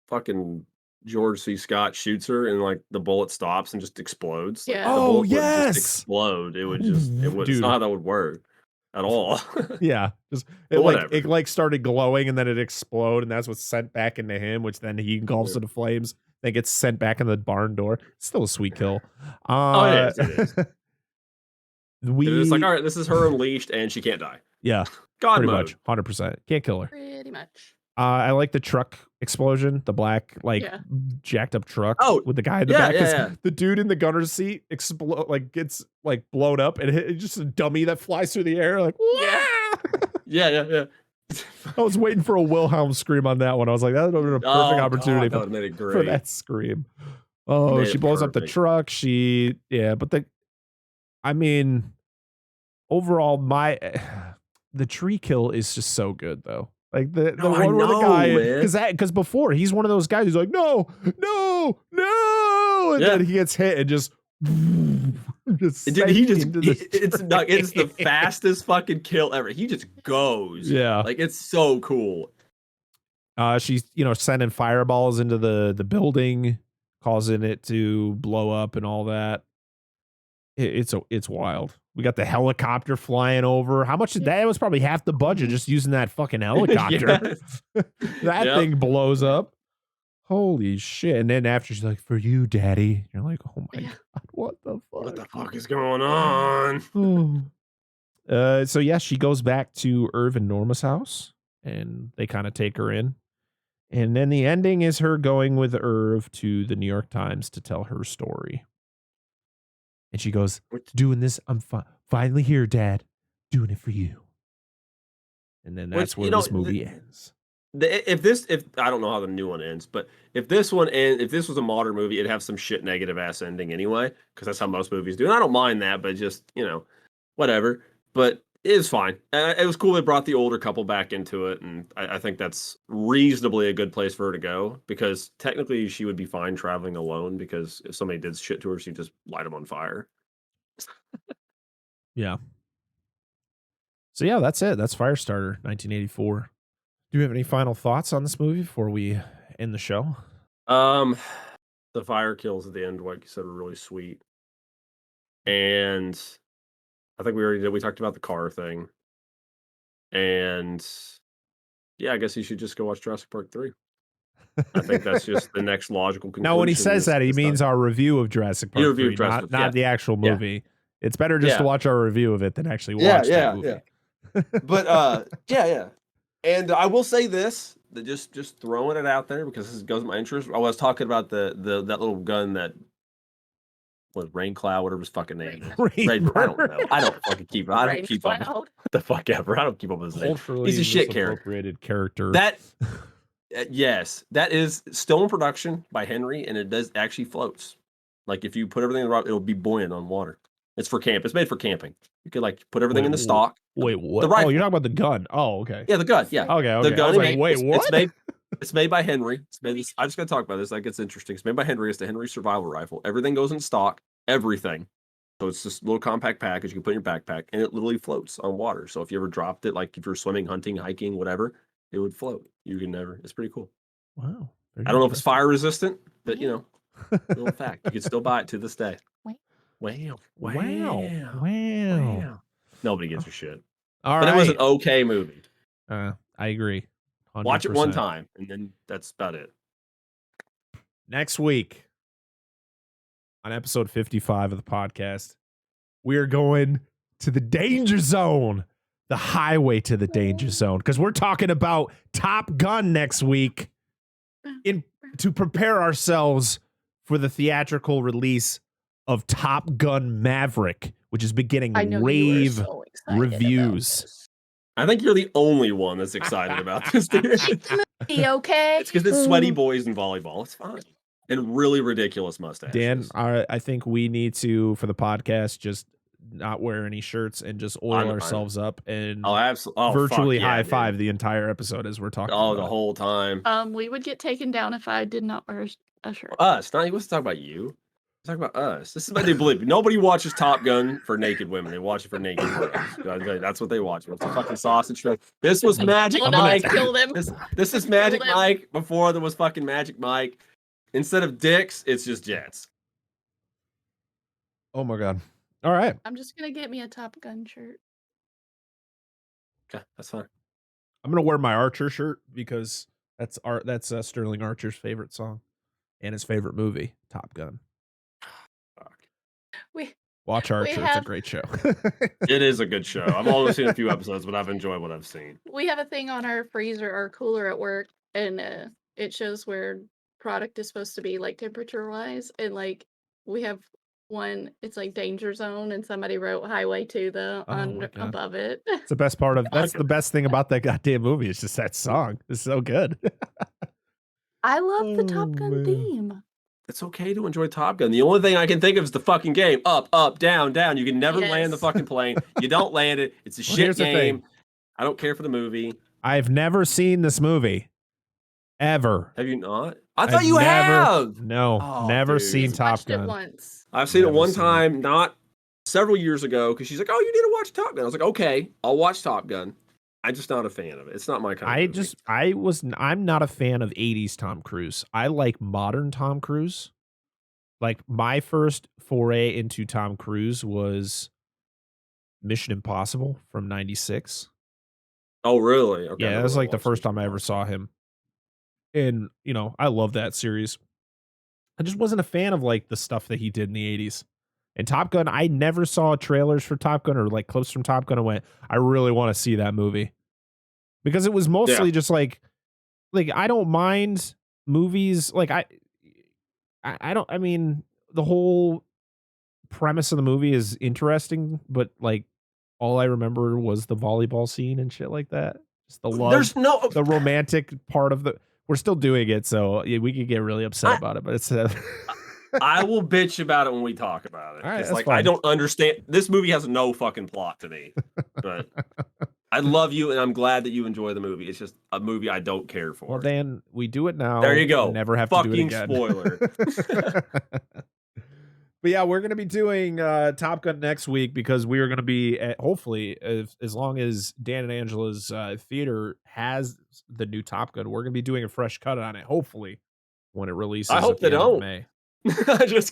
fucking George C. Scott shoots her and like the bullet stops and just explodes. Yeah. Like, the bullet would just explode. It's not how that would work at all. Yeah. It started glowing and then it exploded and that's what's sent back into him, which then he engulfs into flames. Then gets sent back in the barn door. Still a sweet kill. It is. It's like, all right, this is her unleashed and she can't die. Yeah. God pretty mode. much. 100%. Can't kill her. Pretty much. I like the truck explosion, the black jacked up truck with the guy in the back. The dude in the gunner's seat gets blown up, and it's just a dummy that flies through the air like yeah. I was waiting for a Wilhelm scream on that one. I was like, that would have been a perfect opportunity that would've made it great. for that scream. Oh, she blows up the truck. Overall, the tree kill is just so good though. Like the one where the guy, because before he's one of those guys who's like, no, and then he gets hit and just it's the fastest fucking kill ever. He just goes. Yeah. Like it's so cool. She's, sending fireballs into the building, causing it to blow up and all that. It's wild. We got the helicopter flying over. How much did that? It was probably half the budget just using that fucking helicopter. That thing blows up. Holy shit. And then after she's like, for you, daddy. You're like, oh my God, what the fuck? What the fuck is going on? So yeah, she goes back to Irv and Norma's house and they kind of take her in. And then the ending is her going with Irv to the New York Times to tell her story. And she goes, doing this, I'm finally here, Dad. Doing it for you. And then that's where this movie ends. If I don't know how the new one ends, but if this was a modern movie, it'd have some shit negative ass ending anyway, because that's how most movies do. And I don't mind that, but just, whatever. But it is fine. It was cool they brought the older couple back into it, and I think that's reasonably a good place for her to go, because technically she would be fine traveling alone, because if somebody did shit to her, she'd just light them on fire. Yeah. So yeah, that's it. That's Firestarter, 1984. Do you have any final thoughts on this movie before we end the show? The fire kills at the end, like you said, were really sweet. And I think we talked about the car thing. And yeah, I guess you should just go watch Jurassic Park 3. I think that's just the next logical conclusion. Now, when he says that, he means our review of Jurassic Park 3, not the actual movie. Yeah. It's better just to watch our review of it than actually watch the movie. Yeah. But yeah. And I will say this, that just throwing it out there because this goes my interest. I was talking about that little gun that was Rain Cloud, whatever his fucking name is. Rainbird. I don't know. I don't fucking keep up. I don't keep up. What the fuck ever. I don't keep up with his name. He's a shit character. That yes, that is still in production by Henry, and it does actually floats. Like if you put everything in the rock, it'll be buoyant on water. It's for camp. It's made for camping. You could like put everything in the stock. Wait, what? Oh, you're talking about the gun. Oh, okay. Yeah, the gun. Yeah. Okay. The gun. I was like, wait, what? It's made by Henry. I'm just gonna talk about this. Like it's interesting. It's made by Henry. It's the Henry survival rifle. Everything goes in stock. Everything. So it's this little compact package you can put in your backpack, and it literally floats on water. So if you ever dropped it, like if you're swimming, hunting, hiking, whatever, it would float. You can never. It's pretty cool. Wow. I don't know if it's fire resistant, but little fact, you can still buy it to this day. Wow. Nobody gives a shit. All but right. it was an okay movie. I agree. 100%. Watch it one time, and then that's about it. Next week, on episode 55 of the podcast, we are going to the danger zone, the highway to the danger zone, because we're talking about Top Gun next week to prepare ourselves for the theatrical release of Top Gun Maverick, which has been getting rave reviews. I think you're the only one that's excited about this. Okay. It's because it's sweaty boys in volleyball. It's fine. And really ridiculous mustaches. Dan, I think we need to, for the podcast, just not wear any shirts and just oil ourselves up and virtually high five the entire episode as we're talking about the whole time. We would get taken down if I did not wear a shirt. Us. Not, he wants to talk about you. Talk about us. This is what they believe. Nobody watches Top Gun for naked women. They watch it for naked girls. That's what they watch. It's a fucking sausage fest. This was Magic Mike. This is Magic Mike before there was fucking Magic Mike. Instead of dicks, it's just jets. Oh my God. All right. I'm just gonna get me a Top Gun shirt. Okay, that's fine. I'm gonna wear my Archer shirt because that's Sterling Archer's favorite song and his favorite movie, Top Gun. What? Watch Archer. It's a great show. It is a good show. I've only seen a few episodes, but I've enjoyed what I've seen. We have a thing on our freezer, our cooler at work, and it shows where product is supposed to be, like, temperature-wise, and, like, we have one, it's like Danger Zone, and somebody wrote Highway to the above it. It's the best part of that's the best thing about that goddamn movie. It's just that song. It's so good. I love the Top Gun theme. It's okay to enjoy Top Gun. The only thing I can think of is the fucking game. Up, up, down, down. You can never land the fucking plane. You don't land it. It's a shit game. I don't care for the movie. I've never seen this movie. Ever. Have you not? I thought you have. No, never seen Top Gun. It once. I've seen it one time, not several years ago, because she's like, "Oh, you need to watch Top Gun." I was like, "Okay, I'll watch Top Gun." I'm just not a fan of it. It's not my kind of movie. I'm not a fan of 80s Tom Cruise. I like modern Tom Cruise. Like, my first foray into Tom Cruise was Mission Impossible from 96. Oh, really? Okay, yeah, that was like the first time I ever saw him. And, you know, I love that series. I just wasn't a fan of, like, the stuff that he did in the 80s. And Top Gun, I never saw trailers for Top Gun or, like, clips from Top Gun and went, I really want to see that movie. Because it was mostly just, like, I don't mind movies. Like, I mean, the whole premise of the movie is interesting, but, like, all I remember was the volleyball scene and shit like that. Just the love, the romantic part of we're still doing it, so we could get really upset about it, but it's I will bitch about it when we talk about it. Right, it's like, I don't understand. This movie has no fucking plot to me. But I love you, and I'm glad that you enjoy the movie. It's just a movie I don't care for. Well, Dan, we do it now. There you go. Never have fucking to do it again. Spoiler. But yeah, we're going to be doing Top Gun next week because we are going to be hopefully, as long as Dan and Angela's theater has the new Top Gun, we're going to be doing a fresh cut on it. Hopefully, when it releases. I hope at the they end don't. Of May. I just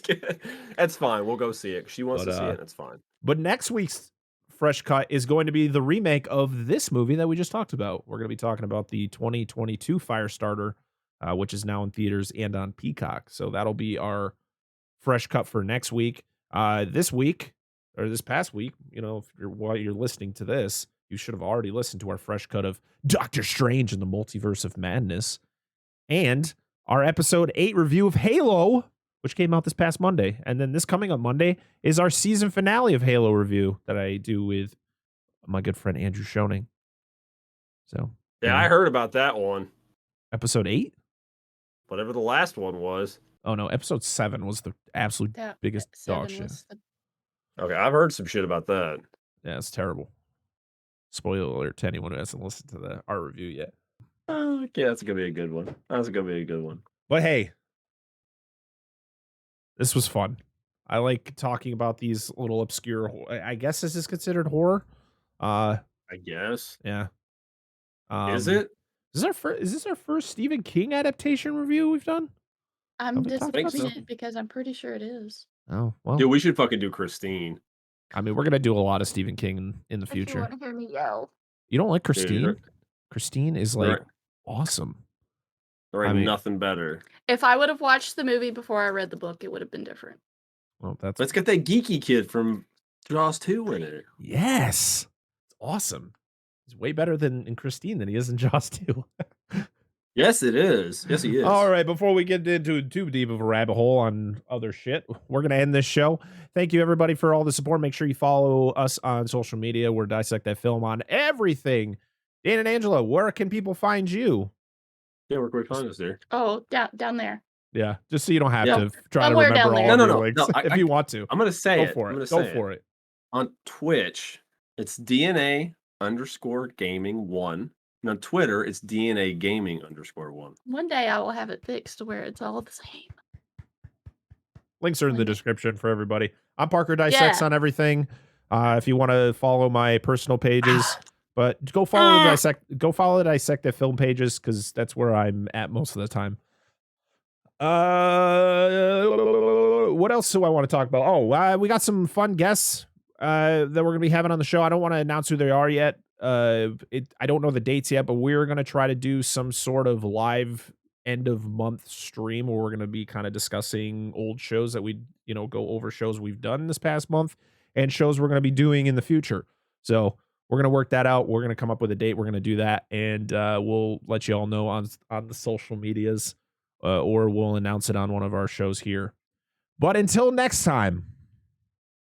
kidding. That's fine. We'll go see it. She wants to see it. That's fine. But next week's fresh cut is going to be the remake of this movie that we just talked about. We're going to be talking about the 2022 Firestarter, which is now in theaters and on Peacock. So that'll be our fresh cut for next week. This week, or this past week, you know, while you're listening to this, you should have already listened to our fresh cut of Doctor Strange and the Multiverse of Madness and our episode 8 review of Halo, which came out this past Monday. And then this coming up Monday is our season finale of Halo review that I do with my good friend Andrew Schoening. So yeah, I heard about that one. Episode 8? Whatever the last one was. Oh no, episode 7 was the absolute biggest dog shit. Okay, I've heard some shit about that. Yeah, it's terrible. Spoiler alert to anyone who hasn't listened to our review yet. Okay, that's gonna be a good one. But hey, this was fun. I like talking about these little obscure. I guess this is considered horror. I guess. Yeah. Is it? Is this our first Stephen King adaptation review we've done? I'm disappointed because I'm pretty sure it is. Oh well. Dude, we should fucking do Christine. I mean, we're gonna do a lot of Stephen King in the future. You want to hear me yell? You don't like Christine? Dude, Christine is like awesome. There ain't nothing better. If I would have watched the movie before I read the book, it would have been different. Well, let's get that geeky kid from Jaws 2 in it. Yes, it's awesome. He's way better in Christine than he is in Jaws 2. Yes, it is. Yes, he is. All right, before we get into too deep of a rabbit hole on other shit, we're going to end this show. Thank you, everybody, for all the support. Make sure you follow us on social media. We're Dissect That Film on everything. Dan and Angela, where can people find you? Yeah, where can we find us there? Oh, down there. Yeah, just so you don't have to try to remember all of your links. If you want to. I'm going to say it. Go for it. On Twitch, it's DNA_gaming1. And on Twitter, it's DNA Gaming_1. One day I will have it fixed to where it's all the same. Links are in the description for everybody. I'm Parker Dissects on everything. If you want to follow my personal pages, but go follow the Dissect That Film pages because that's where I'm at most of the time. What else do I want to talk about? Oh, we got some fun guests that we're gonna be having on the show. I don't want to announce who they are yet. I don't know the dates yet, but we're gonna try to do some sort of live end of month stream where we're going to be kind of discussing old shows that we, go over shows we've done this past month and shows we're going to be doing in the future. So we're going to work that out. We're going to come up with a date. We're going to do that. And we'll let you all know on the social medias or we'll announce it on one of our shows here. But until next time,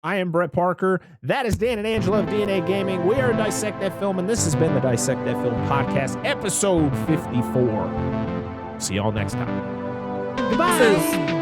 I am Brett Parker. That is Dan and Angela of DNA Gaming. We are Dissect That Film, and this has been the Dissect That Film podcast, episode 54. See y'all next time. Goodbye.